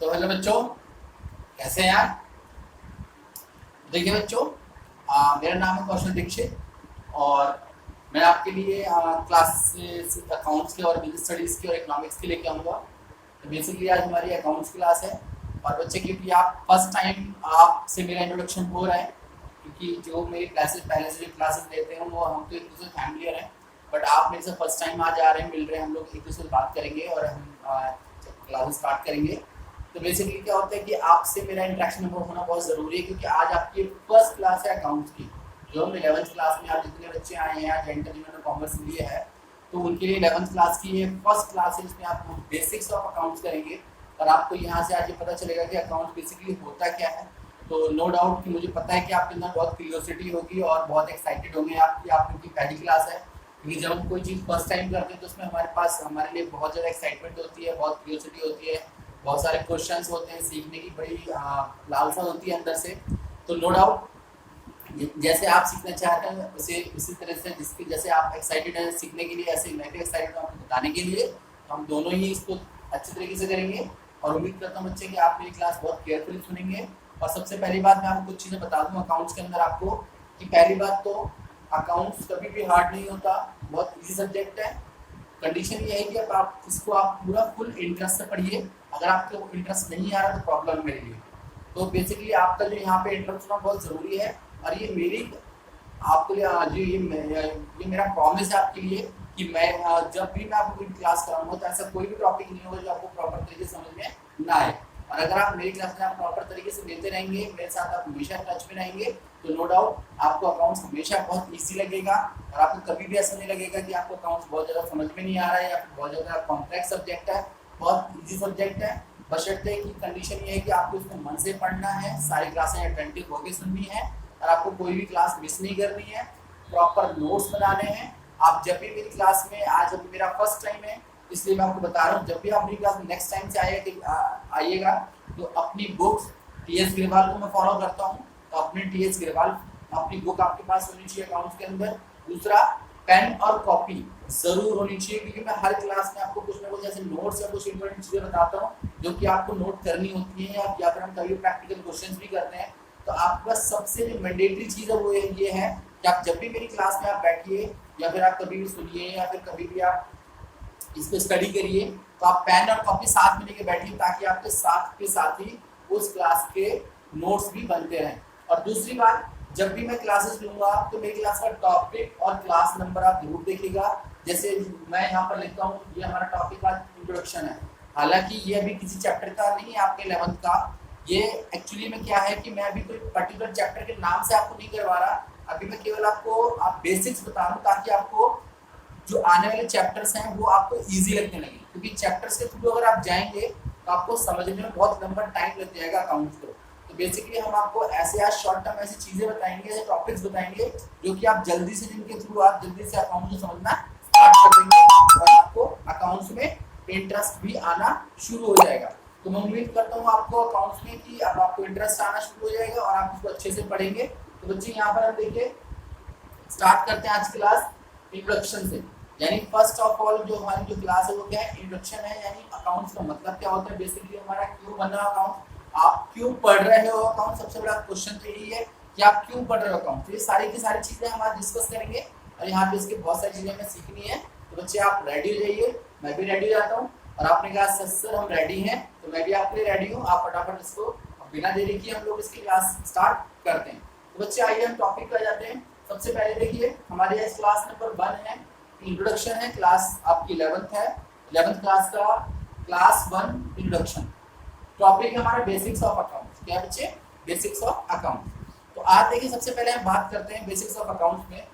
तो हेलो बच्चों, कैसे हैं आप? देखिए बच्चों, मेरा नाम है कौशल दीक्षित और मैं आपके लिए क्लासेस अकाउंट्स के और बिजनेस स्टडीज़ की और इकोनॉमिक्स की लेके आऊँगा। तो बेसिकली आज हमारी अकाउंट्स क्लास है और बच्चे क्योंकि आप फर्स्ट टाइम आपसे मेरा इंट्रोडक्शन हो रहा है, क्योंकि जो मेरी क्लासेस पहले से जो क्लासेस लेते हैं वो हम तो एक दूसरे फैमिलियर हैं, बट आप मेरे से फर्स्ट टाइम आज आ रहे हैं, मिल रहे हैं, हम लोग एक दूसरे से बात करेंगे और हम क्लासेस स्टार्ट करेंगे। तो बेसिकली क्या होता है कि आपसे मेरा इंटरेक्शन होना बहुत ज़रूरी है, क्योंकि आज आपकी फर्स्ट क्लास है अकाउंट्स की। जो हम 11th क्लास में आप जितने बच्चे आए हैं आज एंटर जिन्होंने कॉमर्स लिए है, तो उनके लिए 11th क्लास की ये फर्स्ट क्लास है जिसमें आप बेसिक्स ऑफ अकाउंट्स करेंगे और आपको यहाँ से आज ये पता चलेगा कि अकाउंट्स बेसिकली होता क्या है। तो नो डाउट कि मुझे पता है कि आपके अंदर बहुत क्यूरियोसिटी होगी और बहुत एक्साइटेड होंगे आप कि आप उनकी पहली क्लास है, क्योंकि जब हम कोई चीज़ फर्स्ट टाइम करते हैं तो उसमें हमारे पास हमारे लिए बहुत ज़्यादा एक्साइटमेंट होती है, बहुत क्यूरियोसिटी होती है, बहुत सारे क्वेश्चंस होते हैं, सीखने की बड़ी लालसा होती है अंदर से। तो नो डाउट जैसे आप सीखना चाहते हैं उसे उसी तरह से जिसकी जैसे आप एक्साइटेड हैं सीखने के लिए, ऐसे मैं भी एक्साइटेड हूँ आपको बताने के लिए। तो हम दोनों ही इसको अच्छे तरीके से करेंगे और उम्मीद करता हूँ बच्चे कि आप मेरी क्लास बहुत केयरफुली सुनेंगे। और सबसे पहली बात मैं आपको कुछ चीज़ें बता दूँ अकाउंट्स के अंदर आपको, कि पहली बात तो अकाउंट्स कभी भी हार्ड नहीं होता, बहुत ईजी सब्जेक्ट है। कंडीशन ये है कि अब आप इसको आप पूरा फुल इंटरेस्ट से पढ़िए, अगर आपको इंटरेस्ट नहीं आ रहा तो प्रॉब्लम है मेरे लिए। तो बेसिकली आपका जो यहाँ पे इंटरेस्ट होना बहुत ज़रूरी है और ये मेरी आपके लिए जो ये मेरा प्रॉमिस है आपके लिए कि मैं जब भी मैं आपको कोई क्लास कराऊंगा तो ऐसा कोई भी टॉपिक नहीं होगा जो आपको प्रॉपर तरीके से समझ में ना आए। और अगर आप मेरी क्लास में आप प्रॉपर तरीके से लेते रहेंगे, मेरे साथ आप हमेशा टच में रहेंगे, तो नो डाउट आपको अकाउंट्स हमेशा बहुत ईजी लगेगा और आपको कभी भी ऐसा नहीं लगेगा कि आपको अकाउंट्स बहुत ज़्यादा समझ में नहीं आ रहा है या फिर बहुत ज़्यादा कॉम्प्लेक्स सब्जेक्ट है। बहुत ईजी सब्जेक्ट है, बशर्ते की कंडीशन ये है कि आपको इसको मन से पढ़ना है, सारी क्लासें अटेंटिव होकर सुननी है और आपको कोई भी क्लास मिस नहीं करनी है, प्रॉपर नोट्स बनाने हैं। आप जब भी मेरी क्लास में, आज अभी मेरा फर्स्ट टाइम है इसलिए मैं आपको बता रहा हूँ, जब भी आप मेरी क्लास में नेक्स्ट टाइम से आइएगा तो अपनी बुक्स टीएस ग्रेवाल को मैं फॉलो करता हूँ, तो अपनी टीएस ग्रेवाल अपनी बुक आपके पास होनी चाहिए अकाउंट्स के अंदर। दूसरा, पेन और कॉपी जरूर होनी चाहिए, क्योंकि मैं हर क्लास में आपको कुछ ना कुछ ऐसे नोट्स या कुछ इंपॉर्टेंट चीजें बताता हूँ जो कि आपको नोट करनी होती है, या फिर हम कभी प्रैक्टिकल क्वेश्चंस भी करते हैं। तो आपके पास सबसे जो मैंडेटरी चीज़ है वो ये है कि आप जब भी मेरी क्लास में आप बैठिए या फिर आप कभी भी सुनिए या फिर कभी भी आप इस पर स्टडी करिए, तो आप पेन और कॉपी साथ में लेके बैठिए ताकि आपके साथ के साथ ही उस क्लास के नोट्स भी बनते रहें। और दूसरी बात, जब भी मैं क्लासेस लूँगा तो मेरी क्लास का टॉपिक और क्लास नंबर आप जरूर देखिएगा। जैसे मैं यहाँ पर लिखता हूँ, ये हमारा टॉपिक का इंट्रोडक्शन है, हालांकि ये अभी किसी चैप्टर का नहीं है आपके 11th का, ये एक्चुअली में क्या है कि मैं अभी कोई पर्टिकुलर चैप्टर के नाम से आपको नहीं करवा रहा, अभी मैं केवल आपको बेसिक्स बता रहा हूँ ताकि आपको जो आने वाले चैप्टर्स हैं वो आपको इजी लगने लगे, क्योंकि चैप्टर्स के थ्रू अगर आप जाएंगे तो आपको समझने में बहुत लंबा टाइम लग जाएगा अकाउंट्स को। तो बेसिकली हम आपको ऐसे आज शॉर्ट टर्म ऐसी चीज़ें बताएंगे, ऐसे टॉपिक्स बताएंगे जो कि आप जल्दी से, जिनके थ्रू आप जल्दी से अकाउंट्स को समझना स्टार्ट कर देंगे और आपको अकाउंट्स में इंटरेस्ट भी आना शुरू हो जाएगा। तो मैं उम्मीद करता हूँ आपको अकाउंट्स में कि अब आपको इंटरेस्ट आना शुरू हो जाएगा और आप इसको अच्छे से पढ़ेंगे। तो बच्चे यहाँ पर हम देखिए स्टार्ट करते हैं आज क्लास इंट्रोडक्शन से, यानी फर्स्ट ऑफ ऑल जो हमारी जो क्लास है वो क्या है, इंट्रोडक्शन है, यानी अकाउंट्स का मतलब क्या होता है, बेसिकली हमारा क्यों बना अकाउंट, आप क्यों पढ़ रहे हो अकाउंट, सबसे बड़ा क्वेश्चन तो यही है कि आप क्यों पढ़ रहे हो अकाउंट। तो ये सारी की सारी चीज़ें हम आज डिस्कस करेंगे और यहाँ पे इसके बहुत सारी चीज़ें हमें सीखनी है। तो बच्चे आप रेडी हो जाइए, मैं भी रेडी हो जाता हूँ और आपने कहा सर हम रेडी हैं, तो मैं भी आपके लिए रेडी हूँ। आप फटाफट इसको बिना देरी किए हम लोग इसकी क्लास स्टार्ट करते हैं। तो बच्चे आइए हम टॉपिक पर जाते हैं। सबसे पहले देखिए हमारे यहाँ क्लास नंबर 1 है, इंट्रोडक्शन है, क्लास आपकी 11th है, 11th क्लास का क्लास 1 इंट्रोडक्शन। टॉपिक है हमारा बेसिक्स ऑफ अकाउंट्स। क्या बच्चे? Basics of accounts. तो आज देखिए सबसे पहले हम बात करते हैं बेसिक्स ऑफ अकाउंट्स में।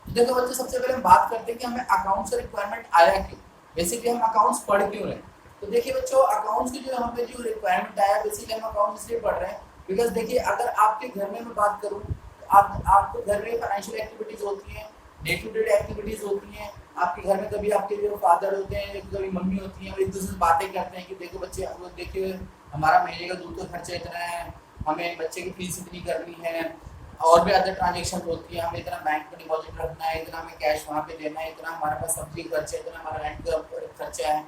देखो बच्चे सबसे पहले हम बात करते हैं कि हमें अकाउंट्स से रिक्वायरमेंट आया क्यों, बेसिकली हम अकाउंट्स पढ़ क्यों रहे। तो देखिए बच्चों अकाउंट्स की जो हमें जो रिक्वायरमेंट आया, बेसिकली हम अकाउंट्स इसलिए पढ़ रहे हैं बिकॉज देखिए अगर आपके घर में मैं बात करूँ तो आपको घर में फाइनेंशियल एक्टिविटीज होती हैं, डे टू डे एक्टिविटीज होती हैं आपके घर में, कभी आपके जो फादर होते हैं कभी मम्मी होती हैं, वो एक दूसरे से बातें करते हैं कि देखो बच्चे वो देखिए हमारा महीने का दूध का खर्चा इतना है, हमें बच्चे की फीस इतनी करनी है, और भी अदर ट्रांजेक्शन होती है, हमें इतना बैंक में डिपॉजिट रखना है, इतना हमें कैश वहाँ पे देना है, इतना हमारे पास सब्जी खर्चा है, इतना हमारा रेंट का खर्चा है।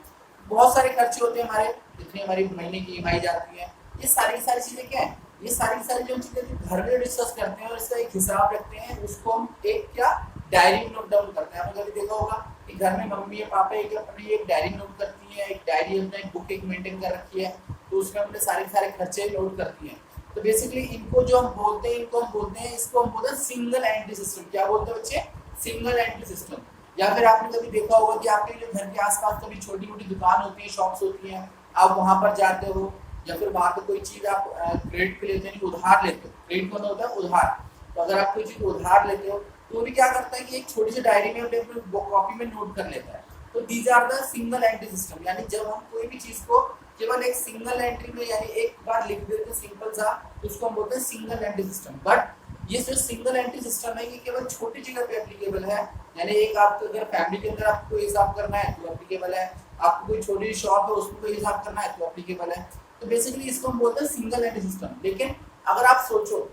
बहुत सारे खर्चे होते हैं हमारे, जितनी हमारी महीने की ईएमआई जाती है, ये सारी की सारी चीजें क्या है, ये सारी सारी जो चीजें घर में डिस्कस करते हैं और इसका एक हिसाब रखते हैं, उसको हम एक क्या डायरी में नोट डाउन करते हैं। आपने कभी देखा होगा कि घर में मम्मी या पापा एक अपनी एक डायरी नोट करती है, एक डायरी अपना एक बुक एक मेंटेन कर रखी है, तो उसमें अपने सारे सारे खर्चे नोट करती हैं। तो बेसिकली इनको जो हम बोलते हैं, इनको हम बोलते हैं, इसको हम बोलते हैं सिंगल एंट्री सिस्टम। क्या बोलते हैं बच्चे? Single entry system. या फिर आपने कभी देखा होगा कि आपके जो घर के आसपास कभी छोटी मोटी दुकान होती है, शॉप्स होती हैं, आप वहां पर जाते हो, या फिर वहां पे कोई चीज आप क्रेडिट पे लेते हैं, उधार लेते हो। क्रेडिट कौन होता है? उधार। तो अगर आप कोई चीज उधार लेते हो तो वो भी क्या करता है कि एक छोटी सी डायरी में अपने कॉपी में नोट कर लेता है। तो these are the single entry system, यानी जब हम कोई भी चीज को केवल एक सिंगल एंट्री में यानी एक बार लिख देते हैं सिंपल सा, तो उसको हम बोलते हैं सिंगल एंट्री सिस्टम। बट ये जो सिंगल एंट्री सिस्टम है ये केवल छोटी जगह पे एप्लीकेबल है, यानी एक आपको अगर फैमिली के अंदर आपको हिसाब करना है तो एप्लीकेबल है, आपको कोई छोटी शॉप है उसमें कोई हिसाब करना है तो एप्लीकेबल है। तो बेसिकली इसको हम बोलते हैं सिंगल एंट्री सिस्टम। लेकिन अगर आप सोचो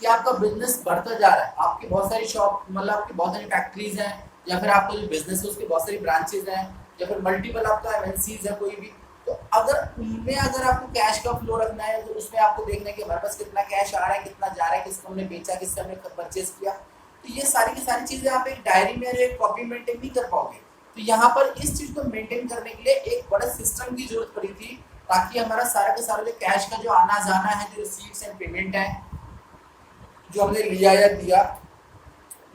कि आपका बिजनेस बढ़ता जा रहा है, आपकी बहुत सारी शॉप मतलब आपकी बहुत सारी फैक्ट्रीज हैं, या फिर आपका जो बिजनेस है उसकी बहुत सारी ब्रांचेज हैं, या फिर मल्टीपल आपका एमएनसीज है कोई भी, तो अगर उनमें अगर आपको कैश का फ्लो रखना है तो उसमें आपको देखना है कि हमारे पास कितना कैश आ रहा है, कितना जा रहा है, किसको हमने बेचा, किससे हमने परचेज किया। तो ये सारी की सारी चीजें आप एक डायरी में एक कॉपी मेंटेन नहीं कर पाओगे। तो यहाँ पर इस चीज को मेंटेन करने के लिए एक बड़ा सिस्टम की जरूरत पड़ी थी, ताकि हमारा सारा का सारा जो कैश का जो आना जाना है, जो रिसीट्स एंड पेमेंट है, जो हमने लिया या दिया,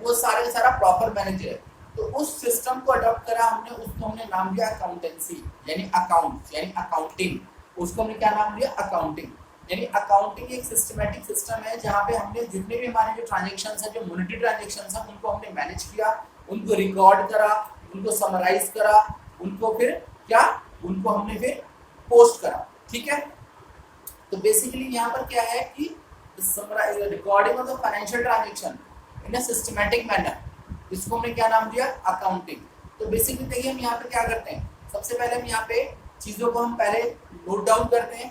वो सारे का सारा प्रॉपर मैनेज है। तो उस सिस्टम को अडॉप्ट करा हमने, उसको हमने नाम दिया अकाउंटेंसी, यानी अकाउंट यानी अकाउंटिंग। उसको हमने क्या नाम दिया? अकाउंटिंग। यानी अकाउंटिंग एक सिस्टमैटिक सिस्टम है जहाँ पे हमने जितने भी हमारे जो ट्रांजेक्शन्स हैं, जो मॉनेटरी ट्रांजेक्शन्स हैं, उनको हमने मैनेज किया, उनको रिकॉर्ड करा, उनको समराइज करा, उनको फिर क्या, उनको हमने फिर पोस्ट करा। ठीक है। तो बेसिकली यहाँ पर क्या है कि recording of the financial transaction in a systematic manner, इसको हमने क्या नाम दिया? अकाउंटिंग। तो बेसिकली देखिए हम यहाँ पे क्या करते हैं, सबसे पहले हम यहाँ पे चीज़ों को हम पहले नोट डाउन करते हैं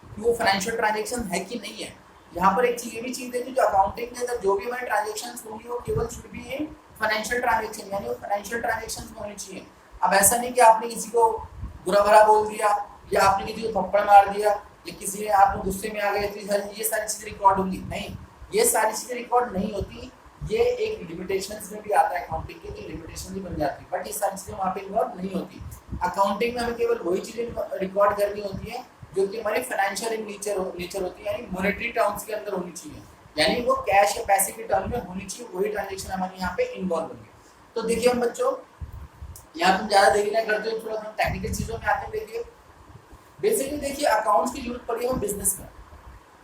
कि वो फाइनेंशियल ट्रांजेक्शन है कि नहीं है। यहाँ पर एक चीज ये भी चीज है कि जो अकाउंटिंग के अंदर जो भी हमारे ट्रांजेक्शन होंगी वो केवल should be in financial transaction, यानी वो फाइनेंशियल ट्रांजेक्शन होनी चाहिए। अब ऐसा नहीं कि आपने किसी को बुरा भला बोल दिया, या आपने किसी को थप्पड़ मार दिया, या किसी ने आपने गुस्से में आ गए तो ये सारी चीजें रिकॉर्ड होंगी, नहीं, ये सारी चीजें रिकॉर्ड नहीं होती। ये एक लिमिटेशंस में भी आता है अकाउंटिंग के, तो लिमिटेशन भी बन जाती है, बट ये सारी चीजें वहाँ पे इन्वॉल्व नहीं होती। अकाउंटिंग में हमें केवल वही चीजें रिकॉर्ड करनी होती है जो कि हमारी फाइनेंशियल इन नेचर होती है, यानी मॉनेटरी टर्म्स के अंदर होनी चाहिए, यानी वो कैश या पैसे के टर्म में होनी चाहिए, वही ट्रांजेक्शन हमारे यहाँ पे इन्वॉल्व होंगे। तो देखिए हम बच्चों यहाँ तुम ज्यादा देरी ना करते हो, थोड़ा टेक्निकल चीजों में आते हैं। देखिए बेसिकली देखिए अकाउंट्स की जरूरत पड़ी है बिजनेस में,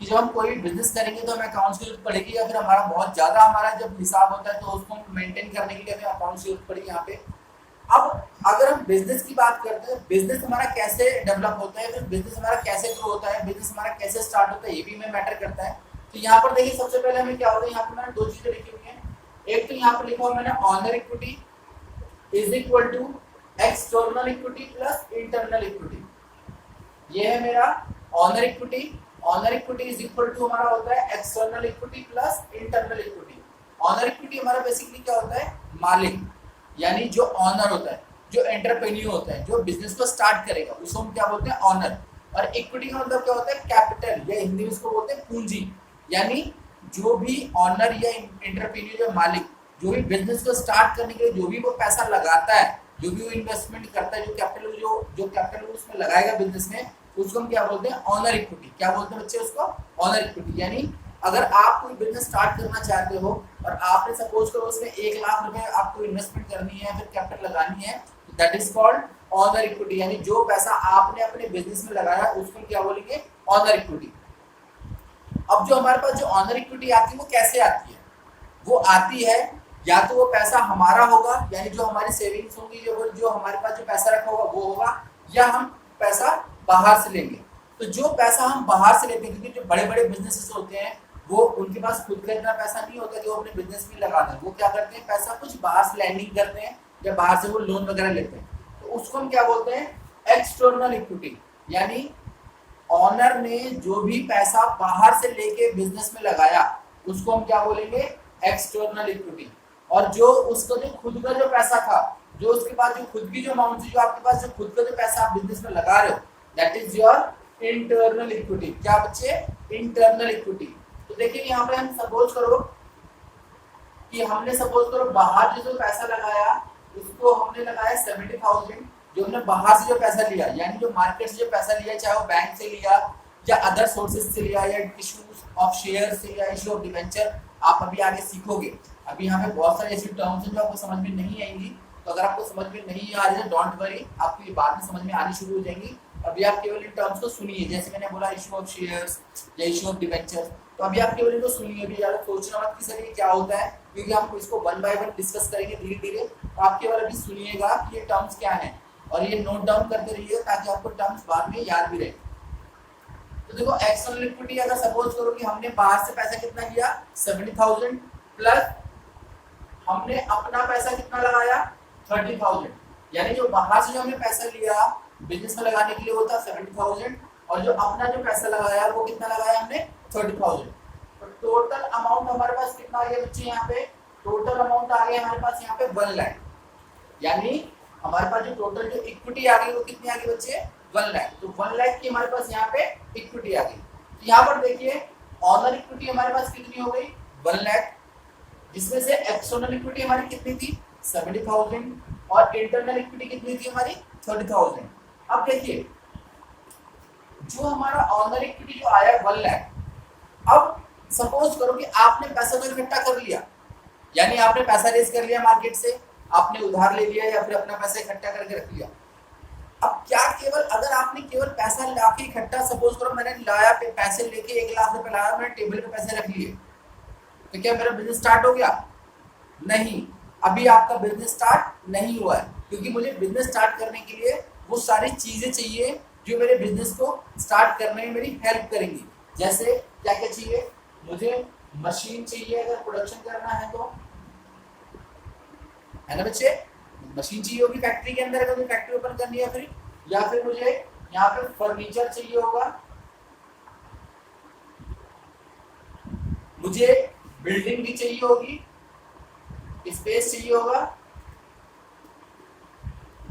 कि जब हम कोई भी बिजनेस करेंगे तो हमें अकाउंट्स की जरूरत पड़ेगी, या फिर हमारा बहुत ज्यादा हमारा जब हिसाब होता है तो उसको मेंटेन करने के लिए हमें अकाउंट्स की जरूरत पड़ेगी यहाँ पे। अब अगर हम बिजनेस की बात करते हैं, बिजनेस हमारा कैसे डेवलप होता है, फिर बिजनेस हमारा कैसे ग्रो होता है, बिजनेस हमारा कैसे स्टार्ट होता है, ये भी हमें मैटर करता है। तो यहाँ पर देखिए सबसे पहले हमें क्या होता है, यहाँ पर मैंने दो चीजें लिखी हुई हैं। एक तो यहाँ पर लिखा हुआ मैंने owner equity is equal to external equity plus internal equity. ये है मेरा owner equity. Owner equity is equal to हमारा होता है external equity plus internal equity. Owner equity हमारा बेसिकली क्या होता है? मालिक, यानी जो ऑनर होता है, जो एंटरप्रेन्योर होता है, जो बिजनेस को स्टार्ट करेगा, उसको हम क्या बोलते हैं? ऑनर। और इक्विटी का मतलब क्या होता है? कैपिटल, या हिंदी में इसको बोलते हैं पूंजी। यानी जो भी ऑनर या एंटरप्रेन्योर, जो मालिक, जो भी बिजनेस को स्टार्ट करने के लिए जो भी वो पैसा लगाता है, जो भी वो इन्वेस्टमेंट करता है, जो कैपिटल उसमें लगाएगा बिजनेस में, उसको हम क्या बोलते हैं? Honour equity. क्या बोलते हैं बच्चे उसको? Honour equity. यानी अगर आप कोई बिजनेस स्टार्ट करना चाहते हो और आपने सपोज करो उसमें 1 लाख रुपए आपको इन्वेस्टमेंट करनी है, फिर कैपिटल लगानी है, that is called honour equity. यानी जो पैसा आपने अपने बिजनेस में लगाया उसको क्या बोलेंगे? Honour equity. अब जो हमारे पास जो ऑनर इक्विटी आती है वो कैसे आती है? वो आती है या तो वो पैसा हमारा होगा, यानी जो हमारी सेविंग्स होंगी, जो हमारे पास जो पैसा रखा होगा वो होगा, या हम पैसा बाहर से लेंगे। तो जो पैसा हम बाहर से लेते हैं, क्योंकि जो बड़े बड़े बिजनेसेस होते हैं वो उनके पास खुद का इतना पैसा नहीं होता जो अपने बिजनेस में लगा दें, वो क्या करते हैं? पैसा कुछ बाहर से लैंडिंग करते हैं, या बाहर से वो लोन वगैरह लेते हैं। तो उसको हम क्या बोलते हैं? External equity. यानी ऑनर ने जो भी पैसा बाहर से लेके बिजनेस में लगाया उसको हम क्या बोलेंगे? External equity. और जो उसका जो खुद का जो पैसा था, जो उसके पास जो खुद की जो अमाउंट थी, जो आपके पास जो खुद का जो पैसा आप बिजनेस में लगा रहे हो, that is your internal equity. क्या बच्चे? Internal equity. तो देखिए यहाँ पे हम सपोज करो कि हमने सपोज करो बाहर जो पैसा लगाया उसको हमने लगाया 70,000, जो हमने बाहर से जो पैसा लिया यानी जो मार्केट से जो पैसा लिया, चाहे वो बैंक से लिया या अदर सोर्सेज से लिया या इश्यू ऑफ शेयर से या इश्यू ऑफ डिवेंचर, आप अभी आगे सीखोगे। अभी यहाँ पे बहुत सारे ऐसी टर्म्स हैं जो आपको समझ में नहीं आएंगी, तो अगर आपको समझ में नहीं आ रही है डोंट वरी, आपको ये बाद में समझ में आनी शुरू हो जाएंगी। अभी आप केवल इन टर्म्स को सुनिए, जैसे मैंने बोला इश्यू ऑफ शेयर्स या इश्यू ऑफ डिवेंचर, तो अभी आप केवल इनको सुनिए, अभी ज़्यादा सोचना मत कि सर ये क्या होता है, क्योंकि हम इसको वन बाय वन डिस्कस करेंगे धीरे धीरे। तो आप केवल अभी सुनिएगा कि ये टर्म्स क्या हैं और ये नोट डाउन करते रहिए ताकि आपको टर्म्स बाद में याद भी रहे। तो देखो एक्सटर्नल इक्विटी, अगर सपोज करो कि हमने बाहर से पैसा कितना लिया 70,000 प्लस हमने अपना पैसा कितना लगाया 30,000, यानी जो बाहर से जो हमने पैसा लिया बिजनेस में लगाने के लिए वो था 70,000 और जो अपना जो पैसा लगाया वो कितना लगाया हमने 30,000। तो टोटल अमाउंट हमारे पास कितना आ गया बच्चे? यहाँ पे टोटल अमाउंट आ गया हमारे पास यहाँ पे 1 लाख, यानी हमारे पास जो टोटल जो इक्विटी आ गई वो कितनी आ गई बच्चे? 1 लाख। तो 1 लाख की हमारे पास यहाँ पे इक्विटी आ गई। तो यहाँ पर देखिए ऑनर इक्विटी हमारे पास कितनी हो गई? 1 लाख, जिसमें से एक्सटर्नल इक्विटी हमारी कितनी थी? 70,000 और इंटरनल इक्विटी कितनी थी हमारी? 30,000। अब देखिए जो हमारा ऑनर इक्विटी जो आया 1 लाख, अब सपोज करो कि आपने पैसा तो इकट्ठा कर लिया, यानी आपने पैसा रेज कर लिया मार्केट से, आपने उधार ले लिया या फिर अपना पैसा इकट्ठा करके रख लिया। अब क्या केवल अगर आपने केवल पैसा लाके इकट्ठा, सपोज करो मैंने लाया पैसे लेके 1 लाख रुपए लाया, मैंने टेबल पे पैसे रख लिए, तो क्या मेरा बिजनेस स्टार्ट हो गया? नहीं, अभी आपका बिजनेस स्टार्ट नहीं हुआ है, क्योंकि मुझे बिजनेस स्टार्ट करने के लिए वो सारी चीजें चाहिए जो मेरे बिजनेस को स्टार्ट करने में मेरी हेल्प करेंगी। जैसे क्या क्या चाहिए? मुझे मशीन चाहिए अगर प्रोडक्शन करना है तो, है ना बच्चे? मशीन चाहिए होगी फैक्ट्री के अंदर, अगर फैक्ट्री ओपन करनी है फिर, या फिर मुझे यहाँ पे फर्नीचर चाहिए होगा, मुझे बिल्डिंग भी चाहिए होगी, स्पेस चाहिए होगा,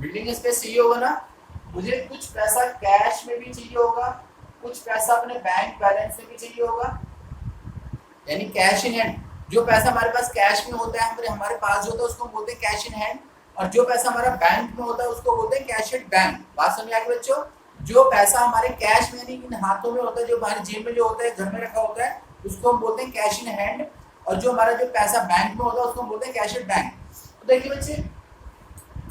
बिल्डिंग स्पेस चाहिए होगा ना, मुझे कुछ पैसा कैश में भी चाहिए होगा, कुछ पैसा अपने बैंक बैलेंस में भी चाहिए होगा, यानी कैश इन हैंड। जो पैसा हमारे पास कैश में होता है, हमारे पास जो होता है उसको बोलते हैं कैश इन हैंड, और जो पैसा हमारा बैंक में होता है उसको बोलते हैं कैश एट बैंक। बात समझ आ गई बच्चों? जो पैसा हमारे कैश में यानी इन हाथों में होता है, जो हमारे जेब में जो होता है, घर में रखा होता है, उसको हम बोलते हैं कैश इन हैंड, और जो हमारा जो पैसा बैंक में होता है उसको हम बोलते हैं कैश एट बैंक। तो देखिए बच्चे,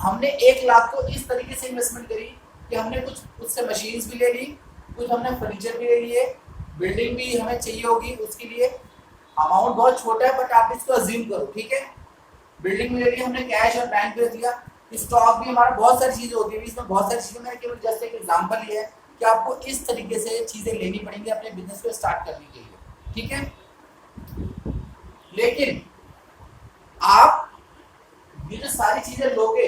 हमने 1 लाख को इस तरीके से इन्वेस्टमेंट करी कि हमने कुछ उससे मशीन्स भी ले ली, कुछ हमने फर्नीचर भी ले लिए, बिल्डिंग भी हमें चाहिए होगी, उसके लिए अमाउंट बहुत छोटा है बट आप इसको अज्यूम करो, ठीक है? बिल्डिंग में ले ली हमने, कैश और बैंक में दिया, स्टॉक भी हमारा, बहुत सारी चीजें होती है, इसमें बहुत सारी चीजें, मैंने केवल जस्ट एक एग्जांपल लिया है कि आपको इस तरीके से चीजें लेनी पड़ेंगी अपने बिजनेस को स्टार्ट करने के लिए, ठीक है? लेकिन आप ये जो सारी चीजें लोगे,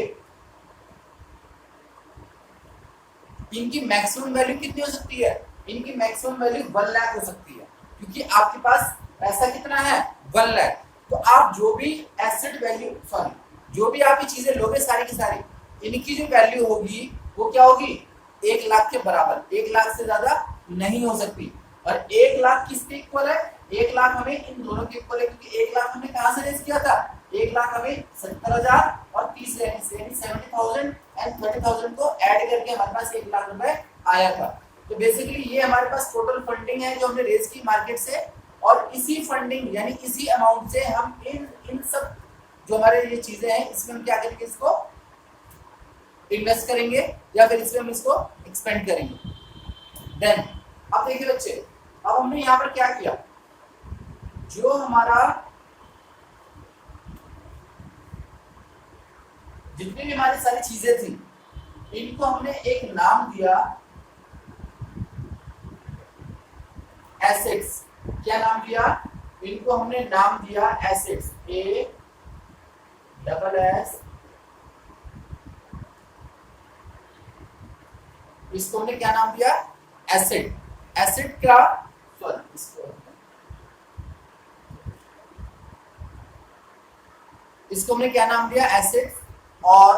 इनकी मैक्सिमम वैल्यू कितनी हो सकती है? इनकी मैक्सिमम वैल्यू 1 लाख हो सकती है, क्योंकि आपके पास पैसा कितना है? 1 लाख। तो आप जो भी एसेट वैल्यू, सॉरी, जो भी आप ये चीजें लोगे सारी की सारी, इनकी जो वैल्यू होगी वो क्या होगी? 1 लाख के बराबर, 1 लाख से ज्यादा नहीं हो सकती। और 1 लाख किसके इक्वल है? 1 लाख हमें इन दोनों के इक्वल है, क्योंकि 1 लाख हमने कहाँ से रेज किया था? 1 लाख हमें 70,000 और 30 यानी 70,000 एंड 30,000 को ऐड करके हमारे पास 1 लाख रुपए आया था। तो बेसिकली ये हमारे पास टोटल फंडिंग है जो हमने रेज की मार्केट से, और इसी फंडिंग यानी इसी अमाउंट से हम इन सब जो हमारे ये चीजें हैं इसमें हम क्या करेंगे? इसको इन्वेस्ट करेंगे या फिर इसमें हम इसको एक्सपेंड करेंगे। देन अब देखिए बच्चे, अब हमने यहाँ पर क्या किया? जो हमारा जितनी भी हमारी सारी चीजें थी, इनको हमने एक नाम दिया एसेट्स। क्या नाम दिया? इनको हमने नाम दिया एसेट्स, A डबल एस। इसको हमने क्या नाम दिया? एसेट। एसेट का, सॉरी, इसको हमने क्या नाम दिया? एसेट। और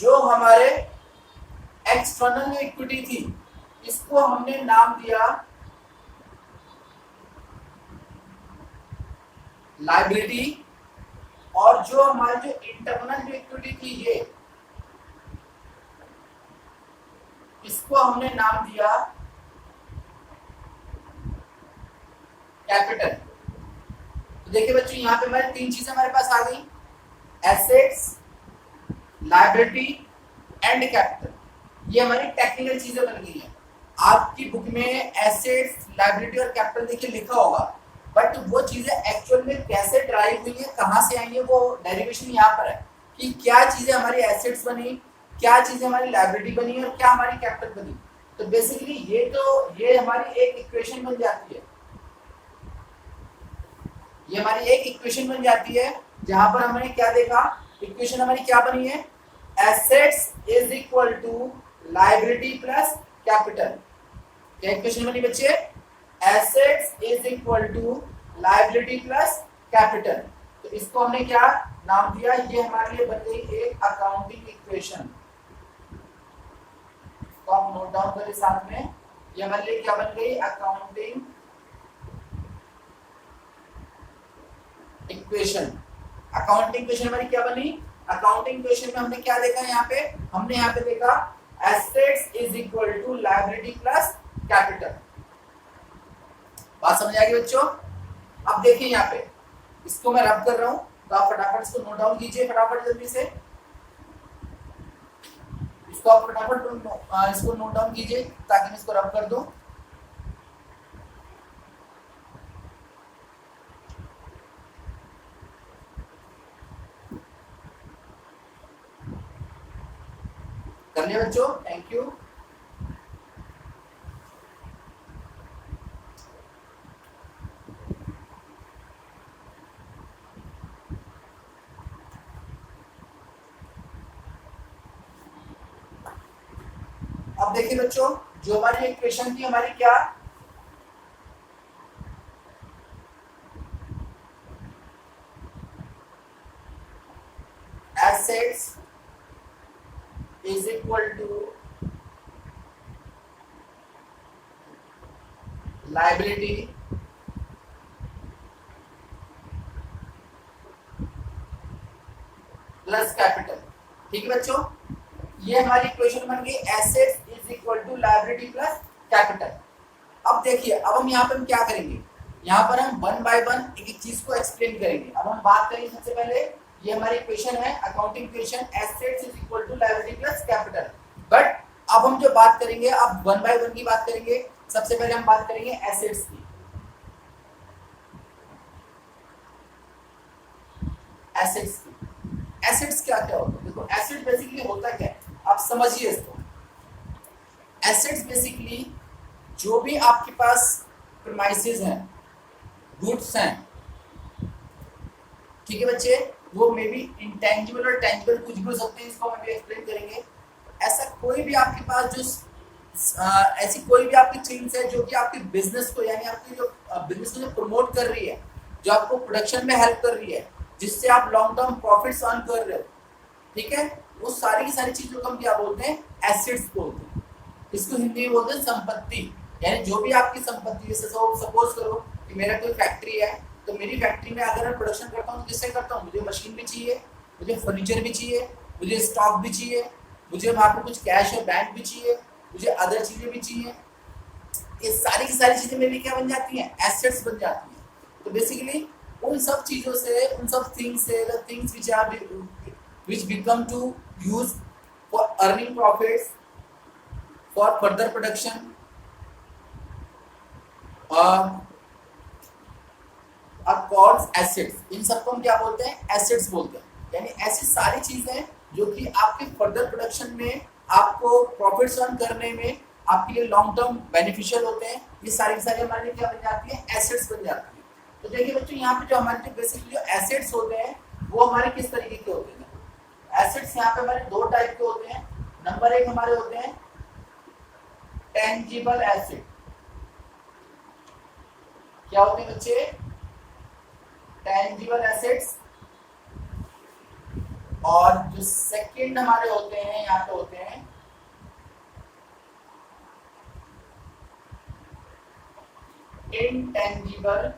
जो हमारे एक्सटर्नल इक्विटी थी इसको हमने नाम दिया लायबिलिटी, और जो हमारी जो इंटरनल जो इक्विटी थी ये, इसको हमने नाम दिया कैपिटल। तो देखिए बच्चों यहाँ पे हमारे तीन चीजें हमारे पास आ गई, एसेट्स, लायबिलिटी एंड कैपिटल। ये हमारी टेक्निकल चीजें बन गई हैं। आपकी बुक में एसेट्स, लायबिलिटी और कैपिटल देखिए लिखा होगा, बट वो चीजें एक्चुअल में कैसे ड्राइव हुई है, कहाँ से आई है, वो डेरिवेशन यहाँ पर है कि क्या चीजें हमारी एसेट्स बनी, क्या चीजें हमारी लायबिलिटी बनी और क्या हमारी कैपिटल बनी। तो बेसिकली ये हमारी एक इक्वेशन बन जाती है, ये हमारी एक इक्वेशन बन जाती है जहां पर हमने क्या देखा, इक्वेशन हमारी क्या बनी है, assets is equal to liability plus capital. क्या इक्वेशन बनी बच्चे, assets is equal to liability plus capital. तो इसको हमने क्या नाम दिया, ये हमारे लिए बन गई एक अकाउंटिंग इक्वेशन। तो आप नोट डाउन करें साथ में, ये हमारे लिए क्या बन गई, अकाउंटिंग इक्वेशन। अकाउंटिंग इक्वेशन हमारी क्या बनी, अकाउंटिंग इक्वेशन में हमने क्या देखा, यहाँ पे हमने यहाँ पे देखा assets is equal to liability plus capital. बात समझ आ गई बच्चों। अब देखिए यहाँ पे इसको मैं रब कर रहा हूं, तो आप फटाफट इसको नोट डाउन कीजिए, फटाफट जल्दी से इसको आप फटाफट इसको नोट डाउन कीजिए ताकि मैं इसको रब कर दूं। कर लिया बच्चों, थैंक यू। अब देखिए बच्चों, जो हमारी इक्वेशन थी हमारी क्या, assets is equal to liability plus capital. ठीक है बच्चों, ये हमारी इक्वेशन बन गई assets is equal to liability plus capital. अब देखिए, अब हम यहाँ पर हम क्या करेंगे, यहाँ पर हम वन बाय वन एक एक चीज को एक्सप्लेन करेंगे। अब हम बात करेंगे सबसे पहले, ये हमारी इक्वेशन है accounting equation, assets is equal to liability plus capital. But अब हम जो बात करेंगे, अब वन बाय वन की बात करेंगे। सबसे पहले हम बात करेंगे एसेट्स की। एसेट्स की, एसेट्स क्या क्या होता है, देखो एसेट बेसिकली होता क्या है, आप समझिए इसको। एसेट्स बेसिकली जो भी आपके पास प्रीमाइसेस हैं, गुड्स हैं, ठीक है बच्चे, वो मे बी इंटेंजिबल और टेंजिबल कुछ भी हो सकते हैं, इसको हम अभी एक्सप्लेन करेंगे। ऐसा कोई भी आपके पास जो ऐसी कोई भी आपकी थिंग्स है जो कि आपके बिजनेस को, यानी आपकी जो बिजनेस को जो प्रमोट कर रही है, जो आपको प्रोडक्शन में हेल्प कर रही है, जिससे आप लॉन्ग टर्म प्रॉफिट्स अर्न कर रहे हो, ठीक है, वो सारी की सारी चीजों को हम क्या बोलते हैं, एसेट्स बोलते हैं। इसको हिंदी में बोलते हैं संपत्ति। यानी जो भी आपकी संपत्ति, जैसे सपोज करो कि मेरा कोई फैक्ट्री है, तो मेरी फैक्ट्री में अगर मैं प्रोडक्शन करता हूँ तो किससे करता हूँ, मुझे मशीन भी चाहिए, मुझे फर्नीचर भी चाहिए, मुझे स्टॉक भी चाहिए, मुझे वहाँ पर कुछ कैश और बैंक भी चाहिए, मुझे अदर चीजें भी चाहिए। ये सारी की सारी चीजें मेरी क्या बन जाती हैं, एसेट्स बन जाती हैं। तो बेसिकली उन सब चीजों से, उन सब थिंग्स से, the things which are which become to use for earning profits, for further production, called assets. इन सबको हम क्या बोलते हैं, एसेट्स बोलते हैं। यानी ऐसी सारी चीजें जो कि आपके फर्दर प्रोडक्शन में, आपको प्रॉफिट्स अर्न करने में आपके लिए लॉन्ग टर्म बेनिफिशियल होते हैं, ये सारी हमारे लिए क्या बन जाती है, एसेट्स बन जाती है। तो देखिए बच्चों, यहाँ पे जो हमारे जो बेसिकली जो एसेट्स होते हैं वो हमारे किस तरीके के होते हैं। एसेट्स यहाँ पे हमारे दो टाइप के होते हैं। नंबर एक हमारे होते हैं टेंजिबल एसेट। क्या होते हैं बच्चे, टेंजिबल एसेट्स और जो सेकंड हमारे होते हैं यहाँ पे होते हैं इंटेंजिबल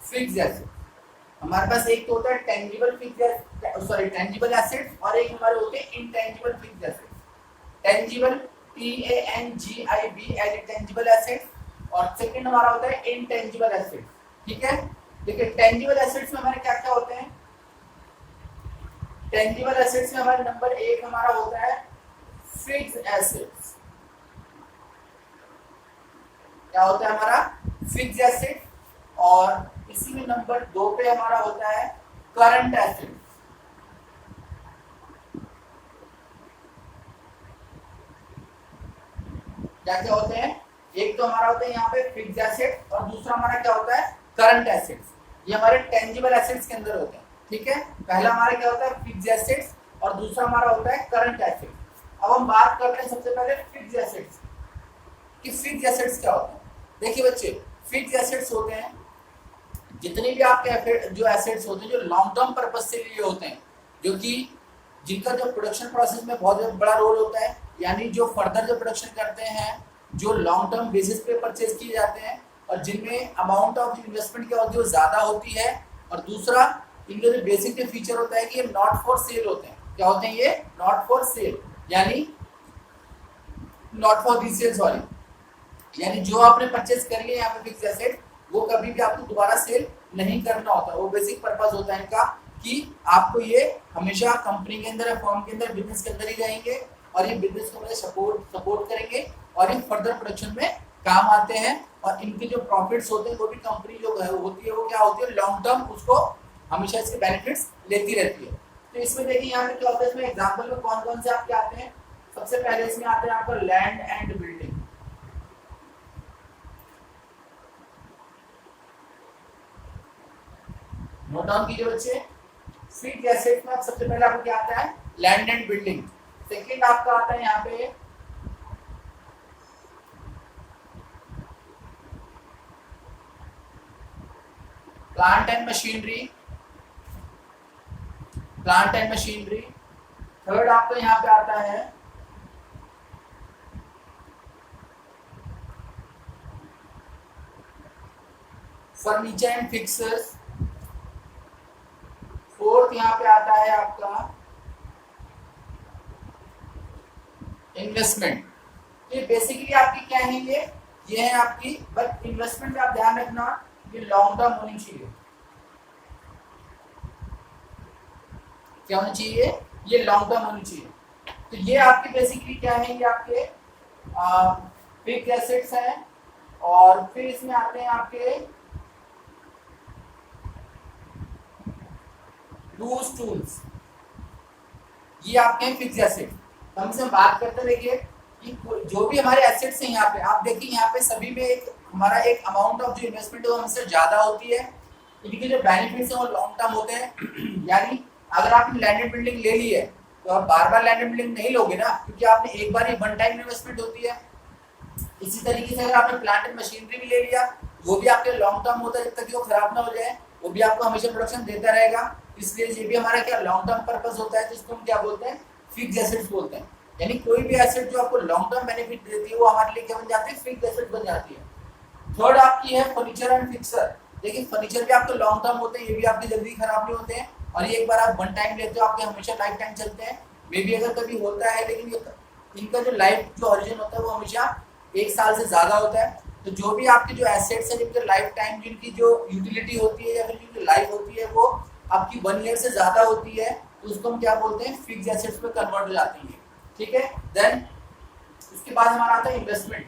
फिक्स्ड एसेट। हमारे पास एक तो होता है tangible fixed sorry tangible assets और एक हमारे होते हैं intangible fixed assets. Tangible TANGIBL tangible assets और सेकंड हमारा होता है इंटेंजिबल एसेट्स। ठीक है, देखिए टेंजिबल एसेट्स में हमारे क्या क्या होते हैं। टेंजिबल एसेट्स में हमारे नंबर एक हमारा होता है फिक्स्ड एसेट्स। क्या होता है हमारा फिक्स्ड एसेट। और इसी में नंबर दो पे हमारा होता है करंट एसेट। क्या क्या होते हैं, एक तो हमारा होता है यहाँ पे फिक्स्ड एसेट और दूसरा हमारा क्या होता है करंट एसेट्स। ये हमारे टेंजिबल एसेट्स के अंदर होते हैं। ठीक है, पहला हमारा क्या होता है फिक्स्ड एसेट्स और दूसरा हमारा होता है करंट एसेट्स। अब हम बात करते हैं सबसे पहले फिक्स्ड एसेट्स कि फिक्स्ड एसेट्स क्या होते हैं। देखिए बच्चे, फिक्स्ड एसेट्स होते हैं जितने भी आपके जो एसेट्स होते हैं जो लॉन्ग टर्म पर्पज से लिए होते हैं, जो कि जिनका जो प्रोडक्शन प्रोसेस में बहुत बड़ा रोल होता है, यानी जो फर्दर जो प्रोडक्शन करते हैं जो लॉन्ग टर्म बेसिस पे परचेज किए जाते हैं और जिनमें अमाउंट ऑफ इन्वेस्टमेंट क्या होती है वो ज़्यादा होती है। और दूसरा इनका जो बेसिक जो फीचर होता है कि ये नॉट फॉर सेल होते हैं। क्या होते हैं ये नॉट फॉर सेल, यानी नॉट फॉर रीसेल सॉरी, यानी जो आपने परचेज करी है यहाँ पे फिक्स्ड एसेट वो कभी भी आपको दोबारा सेल नहीं करना होता। वो बेसिक पर्पस होता है इनका कि आपको ये हमेशा कंपनी के अंदर फर्म के अंदर बिजनेस के अंदर ही रहेंगे और ये बिजनेस को सपोर्ट करेंगे और ये फर्दर प्रोडक्शन में काम आते हैं। और इनके जो प्रॉफिट्स होते हैं वो भी कंपनी जो होती है वो क्या होती है लॉन्ग टर्म उसको हमेशा इसके बेनिफिट्स लेती रहती है। तो इसमें देखिए यहाँ पे क्या होता है, इसमें एग्जाम्पल में कौन कौन से आपके आते हैं। सबसे पहले इसमें आते हैं आपका land and building. Note down कीजिए बच्चे, फिक्स्ड एसेट में आप सबसे पहले आपको क्या आता है लैंड एंड बिल्डिंग। सेकंड आपका आता है यहाँ पे plant and machinery, plant and machinery. Third आपका यहाँ पे आता है फर्नीचर एंड फिक्सर्स। फोर्थ यहाँ पे आता है आपका इन्वेस्टमेंट। ये बेसिकली आपकी क्या है, ये है आपकी, बट इन्वेस्टमेंट में आप ध्यान रखना ये लॉन्ग टर्म होनी चाहिए। क्या होनी चाहिए, ये लॉन्ग टर्म होनी चाहिए। तो ये आपकी बेसिकली क्या है, ये आपके फिक्स्ड एसेट्स हैं। और फिर इसमें आते हैं आपके यूज टूल्स, ये आपके हैं फिक्स्ड एसेट। हम से बात करते हैं देखिए कि जो भी हमारे एसेट्स हैं यहाँ पे आप देखिए यहाँ पे सभी में एक हमारा एक अमाउंट ऑफ जो इन्वेस्टमेंट है वो हमसे ज्यादा होती है। इनके जो बेनिफिट्स हैं वो लॉन्ग टर्म होते हैं। यानी अगर आपने लैंड एंड बिल्डिंग ले ली है तो आप बार बार लैंड एंड बिल्डिंग नहीं लोगे ना, क्योंकि आपने एक बार ही वन टाइम इन्वेस्टमेंट होती है। इसी तरीके से अगर आपने प्लांट एंड मशीनरी भी ले लिया वो भी आपके लॉन्ग टर्म होता है, जब तक वो खराब ना हो जाए वो भी आपको हमेशा प्रोडक्शन देता रहेगा। इसलिए ये भी हमारा क्या लॉन्ग टर्म पर्पस होता है, जिसको हम क्या बोलते हैं फिक्स्ड एसेट्स बोलते हैं। यानी कोई भी एसेट जो आपको लॉन्ग टर्म बेनिफिट देती है वो हमारे लिए क्या बन जाती है फिक्स्ड एसेट बन जाती है। थर्ड आपकी है फर्नीचर एंड फिक्सर। देखिए फर्नीचर भी आपके लॉन्ग टर्म होते हैं, ये भी आपके जल्दी खराब नहीं होते हैं और ये एक बार आप वन टाइम लेते हो आपके हमेशा लाइफ टाइम चलते हैं। मे भी अगर कभी होता है लेकिन इनका जो लाइफ जो ओरिजिन होता है वो हमेशा 1 साल से ज़्यादा होता है। तो जो भी आपके जो एसेट्स हैं जिनके लाइफ टाइम जिनकी जो यूटिलिटी होती है या फिर जिनकी लाइफ होती है वो आपकी 1 ईयर से ज़्यादा होती है तो उसको हम क्या बोलते हैं फिक्स्ड एसेट्स में कन्वर्ट हो जाती है। ठीक है, देन उसके बाद हमारा आता है इन्वेस्टमेंट।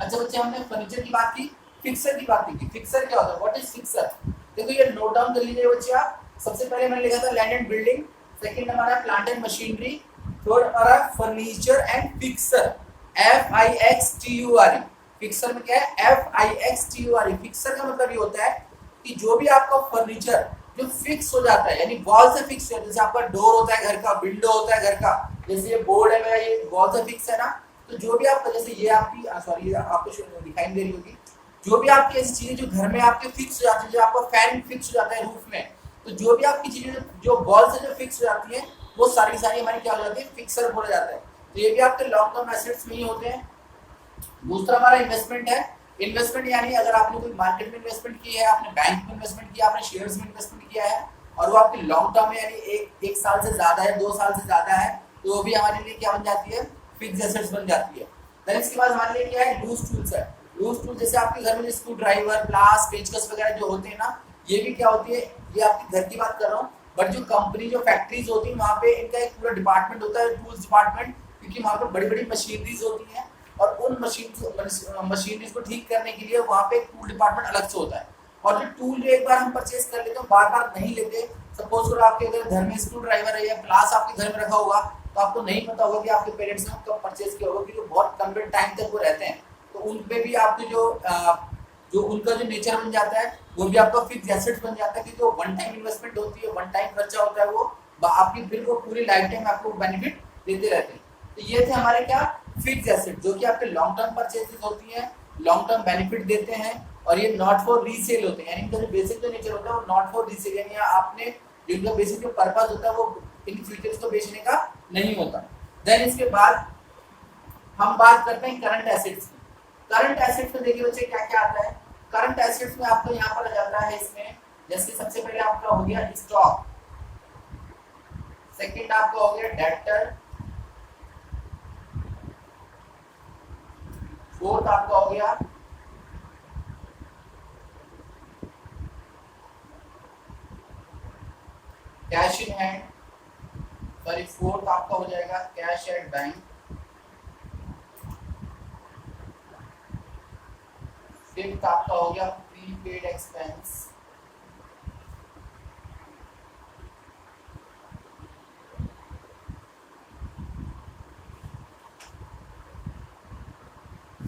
अच्छा बच्चे हमने फर्नीचर की बात की, फिक्सर की बात की। फिक्सर क्या होता है, व्हाट इज फिक्सर। देखो ये नोट डाउन कर लीजिए बच्चे आप। सबसे पहले मैंने लिखा था लैंड एंड बिल्डिंग, सेकंड हमारा प्लांट एंड मशीनरी, थर्ड हमारा furniture and fixer FIXTURE। Fixer में क्या है FIXTURE। फिक्सर का मतलब ये होता है कि जो भी आपका फर्नीचर जो फिक्स हो जाता है यानी वॉल से फिक्स हो, जैसे आपका डोर होता है घर का, विंडो होता है घर का, जैसे ये बोर्ड है मेरा ये वॉल से फिक्स है ना। तो जो भी आपका जैसे ये आपकी सॉरी आपको दिखाई दे रही होगी, जो भी आपकी ऐसी चीजें जो घर में आपके फिक्स हो जाती है, जो आपका फैन फिक्स हो जाता है रूफ में, तो जो भी आपकी चीजें जो वॉल से जो फिक्स हो जाती है वो सारी सारी हमारी क्या हो जाती है, फिक्सर बोला जाता है। तो ये भी आपके लॉन्ग टर्म एसेट्स में ही होते हैं। दूसरा हमारा इन्वेस्टमेंट है। इन्वेस्टमेंट यानी अगर आपने कोई मार्केट में इन्वेस्टमेंट की है, आपने बैंक में इन्वेस्टमेंट किया, आपने शेयर्स में इन्वेस्टमेंट किया है और वो आपकी लॉन्ग टर्म में यानी एक साल से ज्यादा है, 2 साल से ज्यादा है, तो वो भी हमारे लिए क्या बन जाती है, फिक्स एसेट्स बन जाती है। देन इसके बाद हमारे लिए क्या है, लूज टूल्स है। लूज टूल जैसे आपके घर में स्क्रू ड्राइवर, प्लास, पेचकस वगैरह जो होते हैं ना, ये भी क्या होती है, ये आपके घर की बात कर रहा हूँ, बट जो कंपनी जो फैक्ट्रीज होती है वहाँ पे इनका एक पूरा डिपार्टमेंट होता है, टूल्स डिपार्टमेंट, क्योंकि वहाँ पे बड़ी बड़ी मशीनरीज होती हैं और उन मशीनरीज को ठीक करने के लिए वहाँ पे एक टूल डिपार्टमेंट अलग से होता है। और जो टूल जो एक बार हम परचेज कर लेते हैं बार बार नहीं लेते। सपोज करो आपके अगर घर में स्क्रू ड्राइवर है या प्लास आपके घर में रखा होगा, तो आपको नहीं पता होगा कि आपके पेरेंट्स ने कब परचेज किया होगा, क्योंकि बहुत लंबे टाइम तक वो रहते हैं। तो उन पे भी आपके जो उनका जो नेचर बन जाता है वो भी आपका फिक्स एसेट्स बन जाता है, क्योंकि वो वन टाइम इन्वेस्टमेंट होती है, वन टाइम खर्चा होता है, वो आपकी फिर वो पूरी लाइफ टाइम आपको बेनिफिट देते रहते हैं। तो ये थे हमारे क्या, फिक्स एसेट, जो कि आपके लॉन्ग टर्म परचेजेस होती हैं, लॉन्ग टर्म बेनिफिट देते हैं, और ये नॉट फॉर रीसेल होते हैं, यानी इनका जो बेसिक जो नेचर होता है वो नॉट फॉर रीसेल, यानी आपने जो इनका बेसिक जो पर्पस होता है वो इन फ्यूचर्स को बेचने का नहीं होता। देन इसके बाद हम बात करते हैं करंट एसेट्स की। करंट एसेट्स में देखिए बच्चे क्या क्या आता है। करंट एसेट्स में आपको यहाँ पर आ जाता है, इसमें जैसे सबसे पहले आपका हो गया स्टॉक, सेकंड आपका हो गया डेब्टर, फोर्थ आपका हो गया cash in hand, sorry fourth आपका हो जाएगा कैश एट बैंक, फिफ्थ आपका हो गया प्रीपेड एक्सपेंस,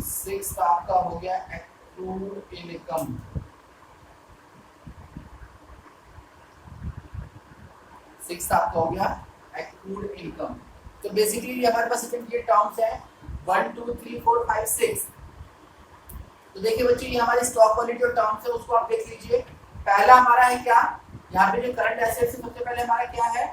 सिक्स्थ आपका हो गया एक्रूड इनकम, सिक्स्थ आपका हो गया एक्रूड इनकम। तो बेसिकली हमारे पास ये टर्म्स है 1 2 3 4 5 6। तो देखिए बच्चे ये हमारे स्टॉक वाली जो टर्म्स है उसको आप देख लीजिए। पहला हमारा है क्या, यहाँ पे जो करंट एसेट्स है सबसे पहले हमारा क्या है,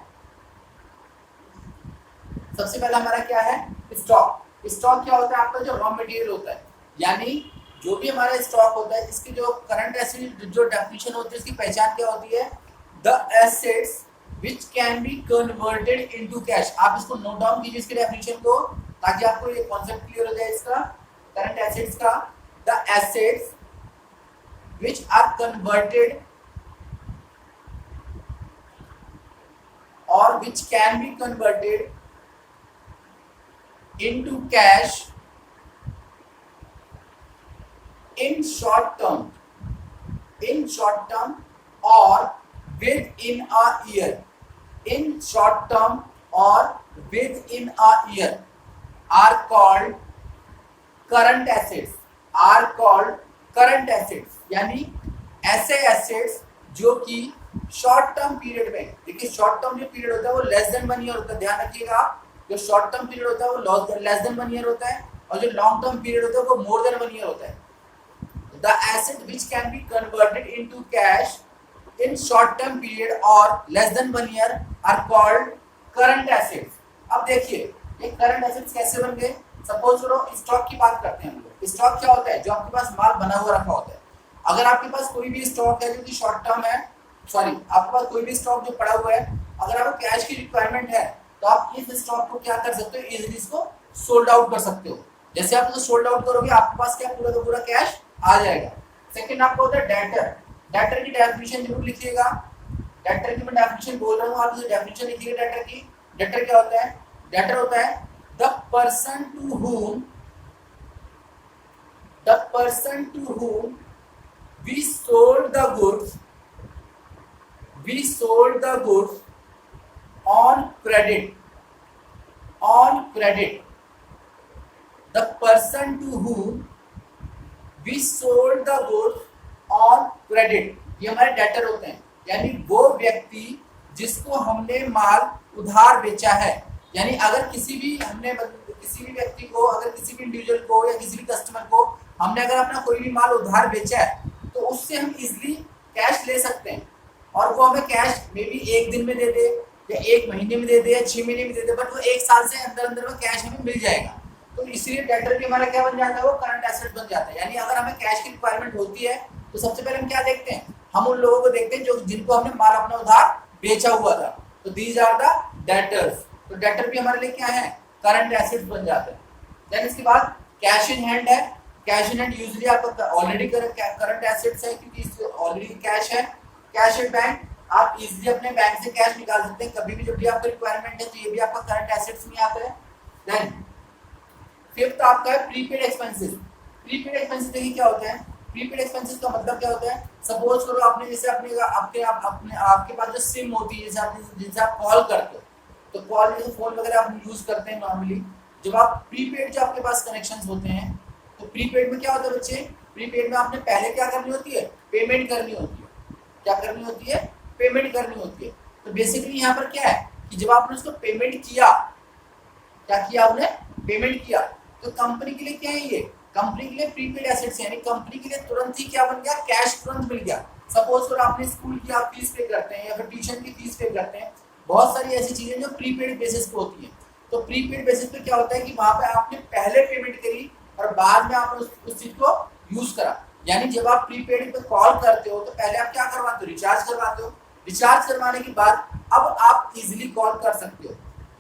सबसे पहला हमारा क्या है, स्टॉक। स्टॉक क्या होता है, आपका जो रॉ मटेरियल होता है, यानी जो भी हमारा स्टॉक होता है इसकी जो करंट एसेट जो डेफिनेशन होती है उसकी पहचान क्या होती है, the assets which can be converted into cash। आप इसको नोट डाउन कीजिए इसके डेफिनेशन को, ताकि आपको ये कॉन्सेप्ट क्लियर हो जाए इसका करंट एसेट्स का। The assets which are converted or which can be converted into cash in short term or within a year, in short term or within a year are called current assets, are called current assets। यानी ऐसे assets जो कि short term period में, देखिए short term जो period होता है वो लेस देन 1 ईयर होता है, ध्यान रखिएगा, जो शॉर्ट टर्म पीरियड होता है वो लेस देन 1 ईयर होता है, और जो लॉन्ग टर्म पीरियड होता है वो मोर देन 1 ईयर होता है। The asset which can be converted into cash in short term period or less than 1 year are called current assets। अब देखिए ये current assets कैसे बन गए। सपोज करो स्टॉक की बात करते हैं हम लोग। स्टॉक क्या होता है, जो आपके पास माल बना हुआ रखा होता है। अगर आपके पास कोई भी स्टॉक है जो कि शॉर्ट टर्म है, सॉरी आपके पास कोई भी स्टॉक जो पड़ा हुआ है, अगर आपको कैश की रिक्वायरमेंट है तो आप इस स्टॉक को क्या कर सकते हो, इजीली इसको सोल्ड आउट कर सकते हो। जैसे आप इसको सोल्ड आउट करोगे आपके पास क्या पूरा का पूरा कैश आ जाएगा। सेकंड आपका होता है डेटर। डेटर की डेफिनेशन जरूर लिखिएगा। डेटर की मैं डेफिनेशन बोल रहा हूँ, आप इसे डेफिनेशन लिखिएगा डेटर की। डेटर क्या होता है, डेटर होता है the person to whom we sold the goods on credit, the person to whom we sold the goods on credit, ये हमारे डेटर होते हैं, यानी वो व्यक्ति जिसको हमने माल उधार बेचा है। यानी अगर किसी भी व्यक्ति को, अगर किसी भी इंडिविजुअल को या किसी भी कस्टमर को हमने अगर अपना कोई भी माल उधार बेचा है तो उससे हम इजिली कैश ले सकते हैं, और वो हमें कैश मे बी एक दिन में दे दे या एक महीने में दे दे या 6 महीने में दे दे, बट वो एक साल से अंदर अंदर में कैश हमें मिल जाएगा। तो इसीलिए डेटर भी हमारा क्या बन जाता है, वो करंट एसेट बन जाता है। यानी अगर हमें कैश की रिक्वायरमेंट होती है तो सबसे पहले हम क्या देखते हैं, हम उन लोगों को देखते हैं जो जिनको हमने माल अपना उधार बेचा हुआ था, तो दीज आर द डेटर्स। तो डेटर भी हमारे लिए क्या है, करंट एसेट्स बन जाते हैं। देन इसके बाद कैश इन हैंड है। कैश इन हैंड यूजुअली आपका ऑलरेडी करंट एसेट्स है क्योंकि ऑलरेडी कैश है। कैश इन बैंक, आप इजीली अपने बैंक से कैश निकाल सकते हैं कभी भी जब भी आपको रिक्वायरमेंट है, तो ये भी आपका करंट एसेट्स में आता है। देन फिफ्थ आपका है प्रीपेड एक्सपेंसेस। प्रीपेड एक्सपेंसेस देखिए क्या होता है, प्रीपेड एक्सपेंसेस का मतलब क्या होता है, सपोज करो आपने जैसे आपके पास जो सिम होती है, जिनसे आप कॉल करते हो, तो कॉल जैसे फोन वगैरह आप यूज करते हैं नॉर्मली, जब आप प्रीपेड जो आपके पास कनेक्शंस होते हैं, तो प्रीपेड में क्या होता है बच्चे, प्रीपेड में आपने पहले क्या करनी होती है, पेमेंट करनी होती है। क्या करनी होती है, पेमेंट करनी होती है। तो बेसिकली यहाँ पर क्या है कि जब आपने उसको पेमेंट किया, क्या किया आपने, पेमेंट किया, तो कंपनी के लिए क्या है, ये कंपनी के लिए प्रीपेड एसेट्स, यानी कंपनी के लिए तुरंत ही क्या बन गया, कैश तुरंत मिल गया। सपोज करो आपने स्कूल की आप फीस पे करते हैं या फिर ट्यूशन की फीस पे करते हैं, बहुत सारी ऐसी चीजें जो प्रीपेड बेसिस पे होती है। तो प्रीपेड बेसिस पे क्या होता है कि वहां पे आपने पहले पेमेंट करी और बाद में आपने उस चीज को यूज करा। यानी जब आप प्रीपेड पे कॉल करते हो तो पहले आप क्या करवाते हो, रिचार्ज करवाते हो। रिचार्ज करवाने के बाद अब आप इजिली कॉल कर सकते हो।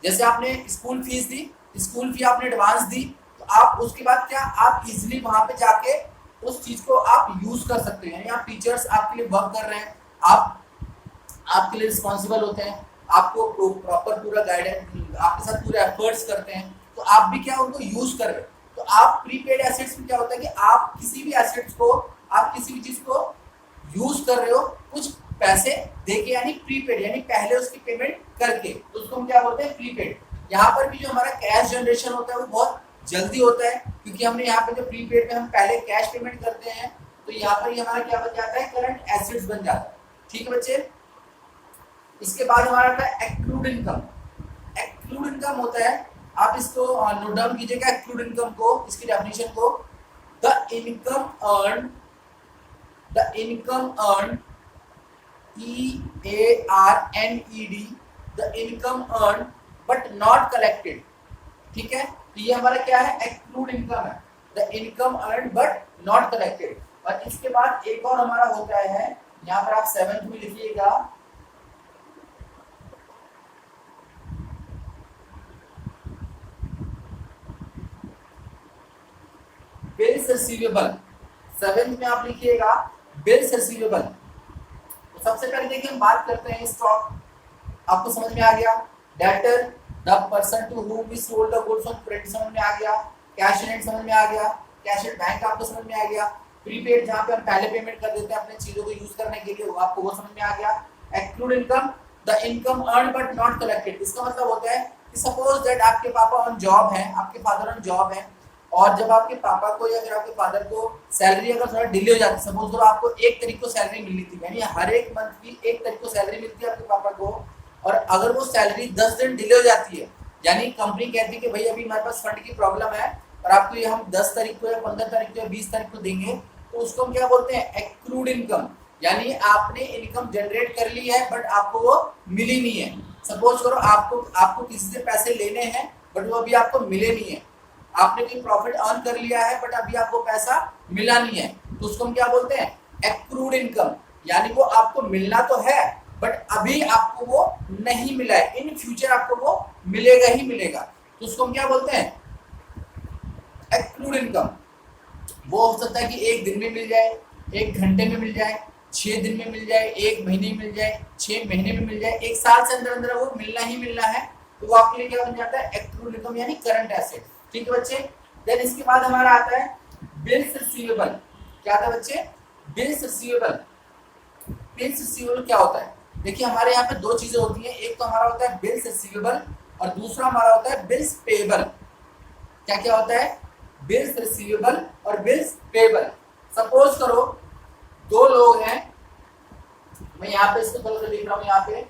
जैसे आपने स्कूल फीस दी, स्कूल फी आपने एडवांस दी, तो आप उसके बाद क्या, आप इजिली वहां पे जाके उस चीज को आप यूज कर सकते हैं। यानी आप टीचर्स आपके लिए वर्क कर रहे हैं, आप आपके लिए रिस्पॉन्सिबल होते हैं, आपको प्रॉपर पूरा गाइडेंस, आपके साथ पूरे एफर्ट्स करते हैं, तो आप भी क्या उनको यूज कर रहे हैं। तो आप प्रीपेड एसेट्स में क्या होता है कि आप किसी भी एसेट्स को, आप किसी भी चीज को यूज कर रहे हो कुछ पैसे देके, यानी प्रीपेड, यानी पहले उसकी पेमेंट करके, तो उसको हम क्या बोलते हैं, प्रीपेड। यहाँ पर भी जो हमारा कैश जनरेशन होता है वो बहुत जल्दी होता है, क्योंकि हमने यहाँ पे जो प्रीपेड में हम पहले कैश पेमेंट करते हैं, तो यहाँ पर ही हमारा क्या बन जाता है, करंट एसेट्स बन जाता है। ठीक है बच्चे। इसके बाद हमारा आता है एक्रूड इनकम। एक्रूड इनकम होता है, आप इसको नोट डाउन कीजिएगा एक्रूड इनकम को, इसकी डेफिनेशन को, the income earn EARNED, the income earn but not collected. ठीक है, तो ये हमारा क्या है, एक्रूड इनकम है, the income earn but not collected. और इसके बाद एक और हमारा होता है, यहाँ पर आप 7th में लिखिएगा, बिल्स रिसीवेबल। 7th में आप लिखिएगा बिल्स रिसीवेबल। तो सबसे पहले देखिए हम बात करते हैं स्टॉक, आपको समझ में आ गया। Debtor, the person to whom we sold the goods on credit समझ में आ गया। कैश इन हैंड समझ में आ गया। कैश इन बैंक आपको समझ में आ गया। प्रीपेड जहां पे हम पहले पेमेंट कर देते हैं अपने चीजों को यूज करने के लिए, वो आपको वो समझ में आ गया। Accrued income, the income earn but not collected. इसका मतलब होता है कि सपोज दैट आपके पापा ऑन जॉब है, आपके फादर ऑन जॉब है, और जब आपके पापा को या फिर आपके फादर को सैलरी अगर थोड़ा डिले हो जाती है, सपोज करो आपको 1 तारीख को सैलरी मिलनी थी, यानी हर एक मंथ की 1 तारीख को सैलरी मिलती है आपके पापा को, और अगर वो सैलरी 10 दिन डिले हो जाती है, यानी कंपनी कहती है कि भाई अभी हमारे पास फंड की प्रॉब्लम है और आपको ये हम 10 तारीख को या 15 तारीख को या 20 तारीख को देंगे, तो उसको हम क्या बोलते हैं, एक्रूड इनकम। यानी आपने इनकम जनरेट कर ली है बट आपको वो मिली नहीं है। सपोज करो आपको किसी से पैसे लेने हैं बट वो अभी आपको मिले नहीं है, आपने कोई प्रॉफिट अर्न कर लिया है बट अभी आपको पैसा मिला नहीं है, तो उसको हम क्या बोलते हैं, एक्रूड इनकम। यानी वो आपको मिलना तो है बट अभी आपको वो नहीं मिला है, इन फ्यूचर आपको वो मिलेगा ही मिलेगा, तो उसको हम क्या बोलते हैं, एक्रूड इनकम। वो हो सकता है कि 1 दिन में मिल जाए, 1 घंटे में मिल जाए, 6 दिन में मिल जाए, 1 महीने में मिल जाए, 6 महीने में मिल जाए, 1 साल से अंदर अंदर वो मिलना ही मिलना है, तो वो आपके लिए क्या बन जाता है, एक्रूड इनकम यानी करंट एसेट। ठीक है बच्चे। देन इसके बाद हमारा आता है बिल्स रिसीवेबल। क्या था बच्चे, बिल्स रिसीवेबल। बिल्स रिसीवेबल क्या होता है, देखिए हमारे यहाँ पे 2 चीजें होती हैं, एक तो हमारा होता है बिल्स रिसीवेबल और दूसरा हमारा होता है बिल्स पेएबल। क्या क्या होता है, बिल्स रिसीवेबल और बिल्स पेएबल। सपोज करो 2 लोग हैं, मैं यहाँ पे इसको थोड़ा सा लिख रहा हूँ, यहाँ पे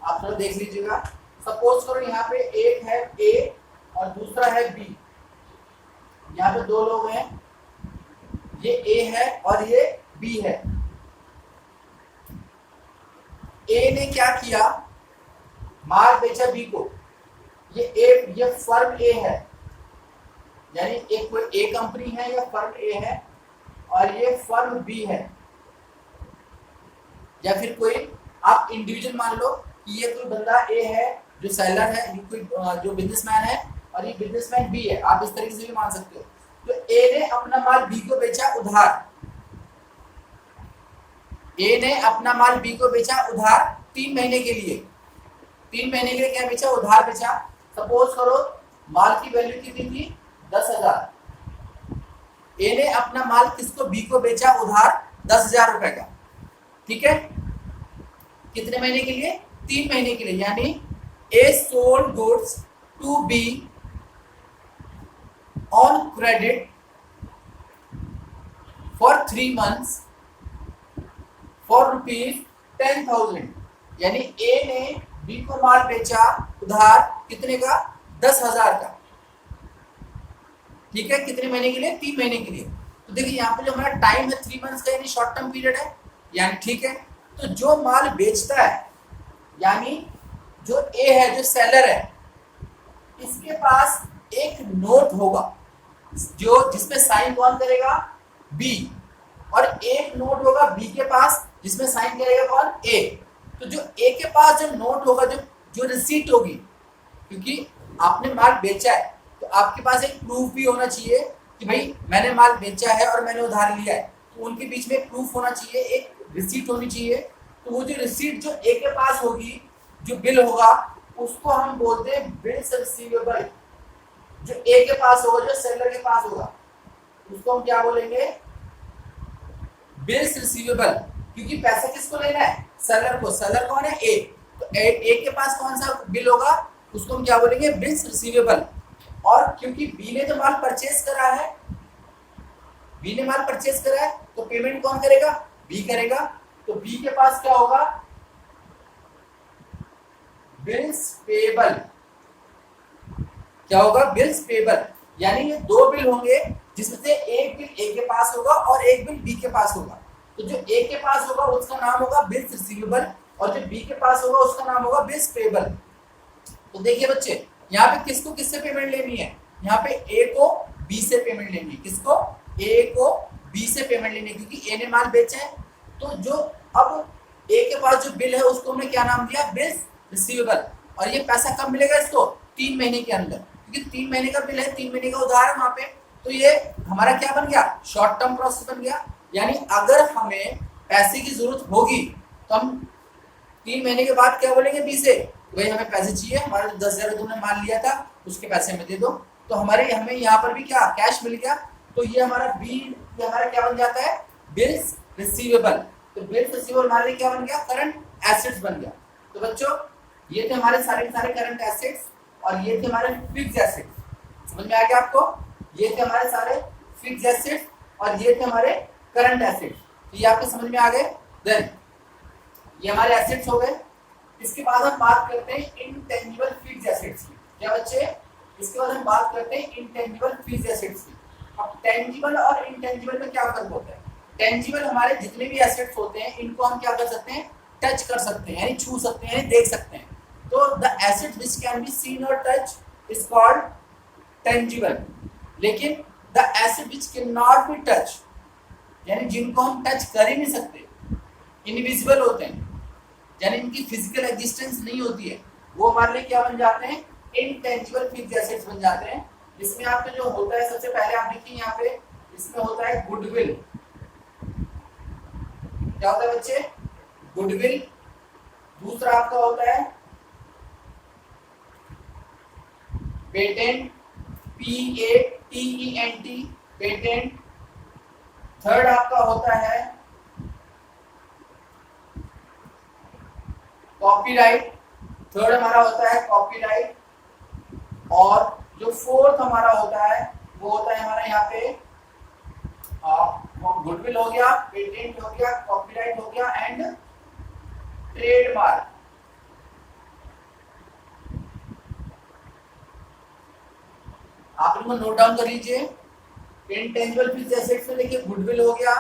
आप थोड़ा देख लीजिएगा। सपोज करो यहाँ पे एक है ए और दूसरा है बी। यहाँ पे 2 लोग हैं, ये ए है और ये बी है। ए ने क्या किया, माल बेचा बी को। ये फर्म ए है, यानी एक कोई ए कंपनी है या फर्म ए है, और ये फर्म बी है, या फिर कोई आप इंडिविजुअल मान लो कि ये कोई बंदा ए है जो सेलर है, ये कोई जो बिजनेसमैन है, और ये बिजनेसमैन बी है, आप इस तरीके से भी मान सकते हो। तो ए ने अपना माल बी को बेचा उधार, ए ने अपना माल बी को बेचा उधार 3 महीने के लिए। 3 महीने के लिए क्या बेचा, उधार बेचा। सपोज करो माल की वैल्यू कितनी थी, 10,000। ए ने अपना माल किसको, बी को बेचा उधार 10,000 रुपए का, ठीक है। कितने महीने के लिए, 3 महीने के लिए, यानी a sold goods to be on credit for 3 months for ₹10,000, यानी ए ने बी को माल बेचा उधार कितने का, 10,000 का, ठीक है। कितने महीने के लिए, 3 महीने के लिए। तो देखिए यहाँ पे जो हमारा टाइम है 3 months का, यानी शॉर्ट टर्म पीरियड है, यानी ठीक है। तो जो माल बेचता है, यानी जो ए है, जो सेलर है, इसके पास एक नोट होगा जो जिसमें साइन कौन करेगा, बी, और एक नोट होगा बी के पास जिसमें साइन करेगा कौन, ए। तो जो ए के पास जो नोट होगा, जो रिसीट होगी, क्योंकि आपने माल बेचा है तो आपके पास एक प्रूफ भी होना चाहिए कि भाई मैंने माल बेचा है और मैंने उधार लिया है, तो उनके बीच में प्रूफ होना चाहिए, एक रिसीट होनी चाहिए। तो वो जो रिसीट जो ए के पास होगी, जो बिल होगा, उसको हम बोलते हैं बिल्स रिसीवेबल। जो ए के पास होगा, जो सेलर के पास होगा, उसको हम क्या बोलेंगे, बिल्स रिसीवेबल। क्योंकि पैसा किसको लेना है, सेलर को। सेलर कौन है, ए। तो ए के पास कौन सा बिल होगा, उसको हम क्या बोलेंगे, बिल्स रिसीवेबल। और क्योंकि बी ने तो माल परचेज करा है, बी ने माल परचेज करा है, तो पेमेंट कौन करेगा, बी करेगा। तो बी के पास क्या होगा, बिल्स पेबल। क्या होगा, बिल्स पेबल, यानी ये 2 बिल होंगे जिसमें से एक बिल ए के पास होगा और एक बिल बी के पास होगा। तो जो ए के पास होगा उसका नाम होगा बिल्स रिसीवेबल, और जो बी के पास होगा उसका नाम होगा बिल्स पेबल। तो देखिए बच्चे, यहाँ पे किसको किससे पेमेंट लेनी है, यहाँ पे ए को बी से पेमेंट लेनी है। किसको, ए को बी से पेमेंट लेनी है, क्योंकि ए ने माल बेचा है। तो जो अब ए के पास जो बिल है उसको हमने क्या नाम दिया, बिल्स रिसीवेबल। और ये पैसा कब मिलेगा इसको, 3 महीने के अंदर, क्योंकि 3 महीने का बिल है, 3 महीने का उधार है वहां पे। तो ये हमारा क्या बन गया, शॉर्ट टर्म प्रोसेस बन गया। यानी अगर हमें पैसे की जरूरत होगी तो हम 3 महीने के बाद क्या बोलेंगे बी से, भाई हमें पैसे चाहिए, हमारा 10,000 तुमने माल लिया था उसके पैसे हमें दे दो। तो हमें यहाँ पर भी क्या, कैश मिल गया। तो ये हमारा बी, ये हमारा क्या बन जाता है, बिल्स रिसीवेबल। तो बिल्स रिसीवेबल हमारे लिए क्या बन गया, करंट एसेट्स बन गया। तो बच्चों ये थे हमारे सारे करंट एसेट्स, और ये थे हमारे फिक्स एसेट्स। समझ में आ गया आपको, ये थे हमारे सारे फिक्स एसेट्स और ये थे हमारे करंट एसेट्स। तो ये आपको समझ में आ गए। देन ये हमारे एसेट्स हो गए। इसके बाद हम बात करते हैं इनटेंजिबल फिक्स एसेट्स की। क्या बच्चे, इसके बाद हम बात करते हैं इनटेंजिबल फिक्स एसेट्स की। अब टेंजिबल और इनटेंजिबल में क्या फर्क होता है। टेंजिबल हमारे जितने भी एसेट्स होते हैं इनको हम क्या कर सकते हैं, टच कर सकते हैं, यानी छू सकते हैं, यानी देख सकते हैं। तो the asset which can be seen और टच इज कॉल्ड टेंजिबल। लेकिन the asset which can not be touch, यानी जिनको हम टच कर ही नहीं सकते, इनविजिबल होते हैं, यानी इनकी फिजिकल एग्जिस्टेंस नहीं होती है, वो हमारे लिए क्या बन जाते हैं, इनटेंजिबल फिक्स्ड एसेट्स बन जाते हैं। इसमें आपके जो होता है, सबसे पहले आप देखिए यहाँ पे, इसमें होता है गुडविल। क्या होता है बच्चे, गुडविल। दूसरा आपका होता है पेटेंट, PATENT, पेटेंट। थर्ड आपका होता है कॉपीराइट, थर्ड हमारा होता है कॉपीराइट। और जो फोर्थ हमारा होता है वो होता है हमारा यहाँ पे गुडविल हो गया, पेटेंट हो गया, कॉपीराइट हो गया एंड ट्रेडमार्क। आप इनको नोट डाउन कर लीजिए। इंटेंजिबल फिक्स्ड एसेट्स में देखिए गुडविल हो गया,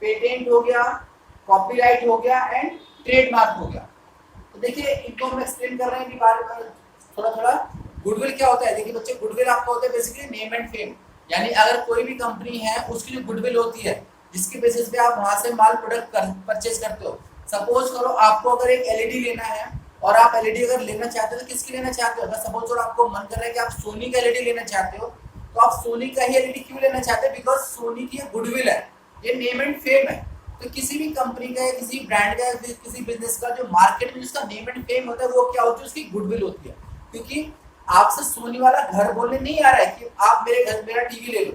पेटेंट हो गया, कॉपीराइट हो गया एंड ट्रेडमार्क हो गया। तो देखिए इनको हम एक्सप्लेन कर रहे हैं कि बार बार थोड़ा थोड़ा। गुडविल क्या होता है, देखिए बच्चे गुडविल आपका होता है बेसिकली नेम एंड फेम, यानी अगर कोई भी कंपनी है उसकी जो गुडविल होती है जिसके बेसिस पे आप वहां से माल प्रोडक्ट परचेज करते हो। सपोज करो आपको अगर एक एलईडी लेना है और आप एलईडी अगर लेना चाहते हो तो किसकी लेना चाहते हो, अगर सपोज करो आपको मन कर रहा है कि आप सोनी का एलईडी लेना चाहते हो तो आप सोनी का ही एलईडी क्यों लेना चाहते हैं, बिकॉज सोनी की गुडविल है, ये नेम एंड फेम है। तो किसी भी कंपनी का या किसी ब्रांड का किसी बिजनेस का जो मार्केट में जिसका नेम एंड फेम होता है वो क्या होती है, उसकी गुडविल होती है। क्योंकि आपसे सोनी वाला घर बोलने नहीं आ रहा है कि आप मेरे घर मेरा टीवी ले लो,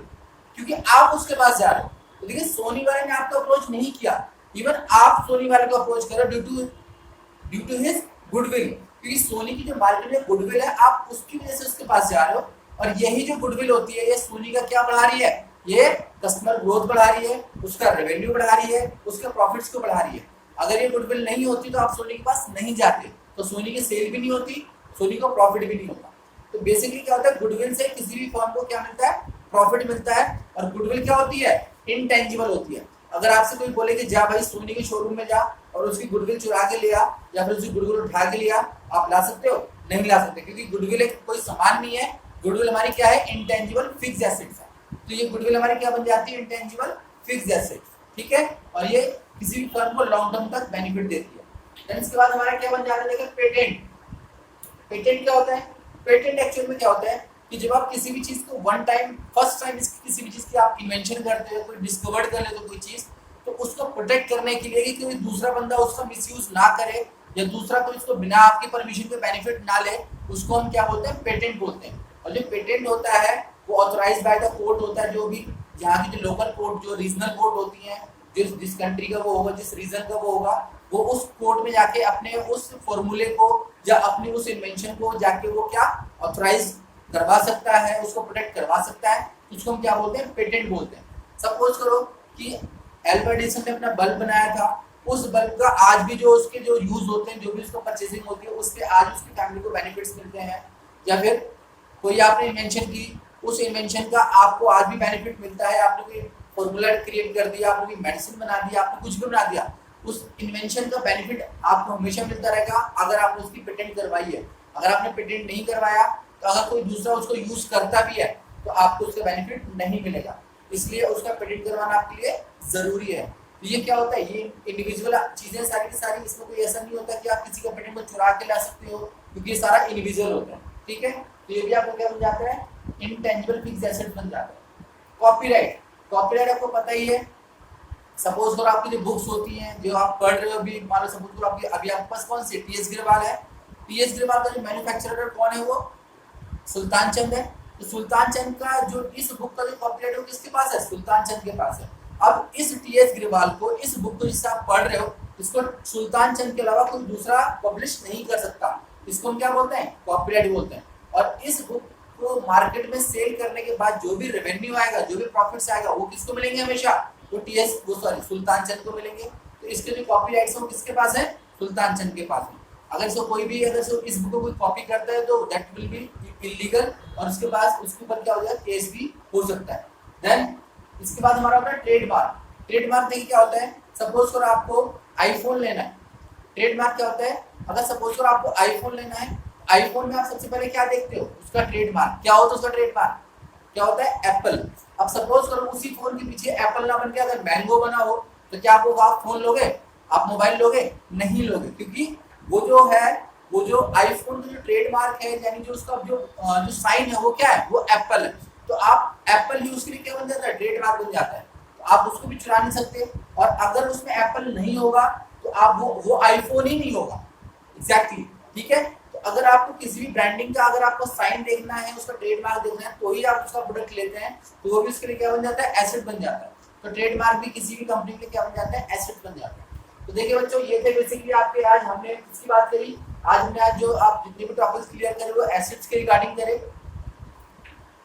क्योंकि आप उसके पास जा रहे हो। तो देखिए सोनी वाले ने आपको अप्रोच नहीं किया, इवन आप सोनी वाले को अप्रोच करो ड्यू टू हिज गुडविल, क्योंकि सोनी की जो मार्केट में गुडविल है आप उसकी वजह से उसके पास जा रहे हो। और यही जो गुडविल होती है ये सोनी का क्या बढ़ा रही है, ये कस्टमर ग्रोथ बढ़ा रही है, उसका रेवेन्यू बढ़ा रही है, उसके प्रॉफिट्स को बढ़ा रही है। अगर ये गुडविल नहीं होती तो आप सोनी के पास नहीं जाते, तो सोनी की सेल भी नहीं होती, सोनी को प्रॉफिट भी नहीं होता। तो बेसिकली क्या होता है, गुडविल से किसी भी फर्म को क्या मिलता है, प्रॉफिट मिलता है। और गुडविल क्या होती है, इनटेंजिबल होती है। अगर आपसे कोई बोले कि जा भाई सोनी के शोरूम में जा और उसकी गुडविल चुरा के लिया या फिर उसकी गुडविल उठा के लिया, आप ला सकते हो? नहीं ला सकते, क्योंकि गुडविल एक कोई सामान नहीं है। गुडविल हमारी क्या है, इंटेंजिबल फिक्स्ड एसेट्स है। तो ये गुडविल हमारी क्या बन जाती है, इंटेंजिबल फिक्स्ड एसेट्स, ठीक है। और ये किसी भी फर्म को लॉन्ग टर्म तक बेनिफिट देती है। देन इसके बाद हमारा क्या बन जाता है, देखिए पेटेंट। पेटेंट क्या होता है, पेटेंट एक्चुअल में क्या होता है कि जब आप किसी भी चीज को वन टाइम फर्स्ट टाइम किसी भी चीज की आप इन्वेंशन करते हो, कोई डिस्कवर कर लेते हो कोई चीज, तो उसको प्रोटेक्ट करने के लिए कि कोई दूसरा बंदा उसका मिसयूज ना करे या दूसरा कोई उसको बिना आपकी परमिशन के बेनिफिट ना ले, उसको हम क्या बोलते हैं, पेटेंट बोलते हैं। और जो पेटेंट होता है वो ऑथराइज्ड बाय द कोर्ट होता है, जो भी यहाँ की जो लोकल कोर्ट, जो रीजनल कोर्ट होती है, जिस कंट्री का वो होगा, जिस रीजन का वो होगा, वो उस कोर्ट में जाके अपने उस फॉर्मूले को या अपनी उस इन्वेंशन को जाके वो क्या ऑथराइज करवा सकता है, उसको प्रोटेक्ट करवा सकता है। उसको हम क्या बोलते हैं, पेटेंट बोलते हैं। सपोज करो कि एल्बर्ट एडिसन ने अपना बल्ब बनाया था, उस बल्ब का आज भी जो उसके जो यूज होते हैं, जो भी उसको परचेसिंग होती है, उसके आज उसकी फैमिली को बेनिफिट्स मिलते हैं। या फिर कोई आपने इन्वेंशन की, उस इन्वेंशन का आपको आज भी बेनिफिट मिलता है। आपने कोई फॉर्मूला क्रिएट कर दिया, आपने कोई मेडिसिन बना दिया, आपने कुछ भी बना दिया, उस इन्वेंशन का बेनिफिट आपको हमेशा मिलता रहेगा अगर आपने उसकी पेटेंट करवाई है। अगर आपने पेटेंट नहीं करवाया तो अगर कोई दूसरा उसको यूज करता भी है तो आपको उसका बेनिफिट नहीं मिलेगा, इसलिए उसका पेटेंट करवाना आपके लिए जरूरी है। तो ये क्या होता है, ये इंडिविजुअल चीजें सारी की सारी, इसमें कोई ऐसा नहीं होता कि आप किसी का पेटेंट को चुरा के ला सकते हो, क्योंकि ये सारा इंडिविजुअल होता है, ठीक है। तो ये भी आपको क्या बन जाता है, इंटेंजिबल फिक्स्ड एसेट बन जाता है। कॉपीराइट, कॉपीराइट आपको पता ही है। सपोज करो आपकी जो बुक्स होती हैं जो आप पढ़ रहे हो, अभी मान लो सपोज करो आपकी अभी आपके पास कौन सी टीएस ग्रेवाल है, टीएस ग्रेवाल का जो मैन्युफैक्चरर कौन है, वो सुल्तान चंद है। तो सुल्तान चंद का जो इस बुक का जो कॉपीराइट है किसके पास है, सुल्तान चंद के पास है। अब इस टीएस ग्रेवाल को, इस बुक को जिससे आप पढ़ रहे हो, इसको सुल्तान चंद के अलावा कोई दूसरा पब्लिश नहीं कर सकता। इसको हम क्या बोलते हैं, कॉपीराइट बोलते हैं। और इस बुक को मार्केट में सेल करने के बाद जो भी रेवेन्यू आएगा, जो भी प्रॉफिट्स आएगा, वो किसको मिलेंगे हमेशा, वो सुल्तान चंद को मिलेंगे। तो इसके जो कॉपीराइट्स हैं वो किसके पास है, सुल्तान चंद के पास है। अगर इसको कोई भी अगर इस बुक को कोई कॉपी करता है तो दैट विल बी इलीगल, और उसके बाद उसके ऊपर क्या हो जाएगा, केस भी हो सकता है। देन इसके बाद हमारा होता है ट्रेडमार्क। ट्रेडमार्क देखिए क्या होता है, सपोज करो आपको आईफोन लेना है, ट्रेडमार्क क्या होता है, अगर सपोज करो आपको आईफोन लेना है, आईफोन में आप सबसे पहले क्या देखते हो, उसका ट्रेडमार्क क्या होता है, उसका ट्रेडमार्क क्या होता है, एप्पल। अब सपोज करो उसी फोन के पीछे एप्पल ना बन के अगर मैंगो बना हो तो क्या आप फोन लोगे, आप मोबाइल लोगे, नहीं लोगे, क्योंकि वो जो है, वो जो आईफोन का जो ट्रेडमार्क है, यानी जो उसका जो साइन है वो क्या है, वो एप्पल है। तो आप एप्पल यूज के लिए क्या बन जाता है, ट्रेडमार्क बन जाता है। तो आप उसको भी चुरा नहीं सकते, और अगर उसमें एप्पल नहीं होगा तो आप वो आईफोन ही नहीं होगा, एग्जैक्टली, ठीक है। तो अगर आपको किसी भी ब्रांडिंग का अगर आपको साइन देखना है, उसका ट्रेडमार्क देखना है, तो ही आप उसका प्रोडक्ट लेते हैं, तो वो भी उसके लिए क्या बन जाता है, एसेट बन जाता है। तो ट्रेडमार्क भी किसी भी कंपनी के लिए क्या बन जाता है, एसेट बन जाता है। तो देखिए बच्चों, ये थे बेसिकली आपके, आज हमने इसकी बात करी, आज हमने आज जो आप जितने भी टॉपिक्स क्लियर करे वो एसेट्स के रिगार्डिंग करे।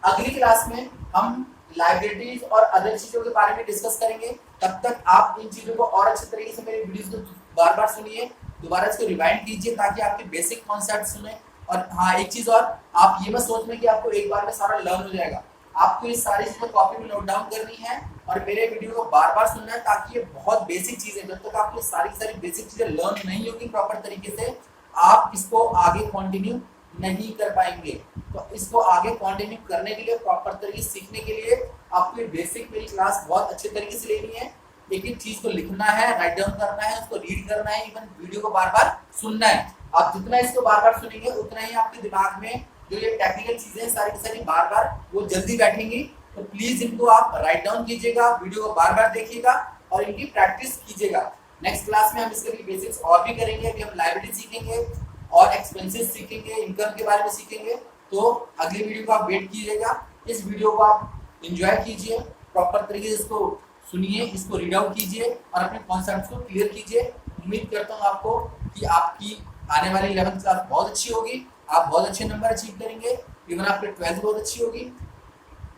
अगली क्लास में हम लाइबिलिटीज और अदर चीजों के बारे में डिस्कस करेंगे। तब तक आप इन चीजों को और अच्छे तरीके से मेरी वीडियोस को बार बार सुनिए, दोबारा इसको रिवाइंड कीजिए ताकि आपके बेसिक कॉन्सेप्ट सुने। और हाँ, एक चीज और, आप ये मत सोचना कि आपको एक बार में सारा लर्न हो जाएगा। आपको ये सारी चीजें कॉपी में नोट डाउन करनी है और मेरे वीडियो को बार बार सुनना है, ताकि ये बहुत बेसिक चीज है। जब तक आपको सारी बेसिक चीजें लर्न नहीं होगी प्रॉपर तरीके से, आप इसको आगे कंटिन्यू नहीं कर पाएंगे। तो इसको आगे कंटिन्यू करने के लिए, प्रॉपर तरीके से सीखने के लिए आपको ये बेसिक मेरी क्लास बहुत अच्छे तरीके से लेनी है। एक एक चीज को लिखना है, राइट डाउन करना है, उसको रीड करना है, इवन वीडियो को बार बार सुनना है। आप जितना इसको बार बार सुनेंगे उतना ही आपके दिमाग में जो ये टेक्निकल चीजें सारी की सारी बार बार वो जल्दी बैठेंगी। तो प्लीज इनको आप राइट डाउन कीजिएगा, वीडियो को बार बार देखिएगा और इनकी प्रैक्टिस कीजिएगा। नेक्स्ट क्लास में हम इसके बेसिक्स और भी करेंगे। अभी हम लाइब्रेरी सीखेंगे और एक्सपेंसेस सीखेंगे, इनकम के बारे में सीखेंगे। तो अगली वीडियो को आप वेट कीजिएगा। इस वीडियो को आप एंजॉय कीजिए, प्रॉपर तरीके से इसको सुनिए, इसको रीड आउट कीजिए और अपने कॉन्सेप्ट्स को क्लियर कीजिए। उम्मीद करता हूँ आपको कि आपकी आने वाली 11th क्लास बहुत अच्छी होगी, आप बहुत अच्छे नंबर अचीव करेंगे, इवन आपकी 12th बहुत अच्छी होगी।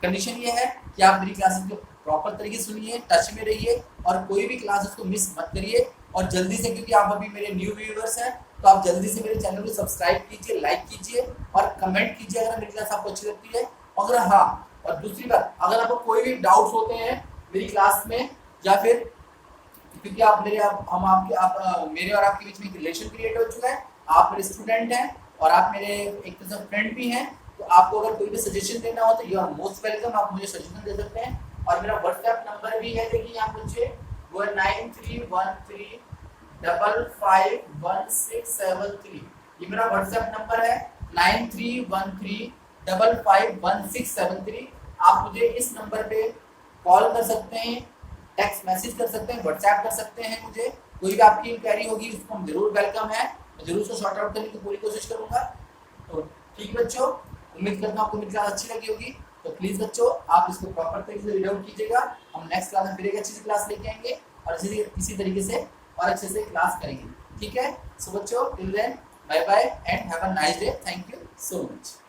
कंडीशन ये है कि आप मेरी क्लासेस को प्रॉपर तरीके से सुनिए, टच में रहिए और कोई भी क्लासेस को मिस मत करिए। और जल्दी से, क्योंकि आप अभी मेरे न्यू व्यूअर्स हैं, तो आप जल्दी से मेरे चैनल को सब्सक्राइब कीजिए, लाइक कीजिए और कमेंट कीजिए अगर मेरी क्लास आपको अच्छी लगती है। अगर हाँ, और दूसरी बात, अगर आपको कोई भी डाउट्स होते हैं मेरी क्लास में, या फिर क्योंकि आप मेरे मेरे और आपके बीच में एक रिलेशन क्रिएट हो चुका है, आप मेरे स्टूडेंट हैं और आप मेरे एक तरह से फ्रेंड भी हैं, तो आपको अगर कोई भी सजेशन देना हो तो यू आर मोस्ट वेलकम, आप मुझे सजेशन दे सकते हैं। और मेरा व्हाट्सएप नंबर भी है, देखिए यहाँ मुझे, वो 9313551673। ये मेरा व्हाट्सएप नंबर है 9313551673। आप मुझे इस नंबर पे कॉल कर सकते हैं, टेक्स्ट मैसेज कर सकते हैं, व्हाट्सएप कर सकते हैं। मुझे कोई भी आपकी इंक्वायरी होगी उसको हम जरूर वेलकम है, मैं जरूर उसको शॉर्ट आउट करने की पूरी कोशिश करूंगा। तो ठीक बच्चों, उम्मीद करता हूँ आपको मेरी क्लास अच्छी लगी होगी। तो प्लीज बच्चों, आप इसको प्रॉपर तरीके से रीड आउट कीजिएगा। हम नेक्स्ट क्लास में फिर एक अच्छी सी क्लास लेके आएंगे और इसी तरीके से और अच्छे से क्लास करेंगे। ठीक है, सो बच्चों, till then bye bye and have a nice day. Thank you so much.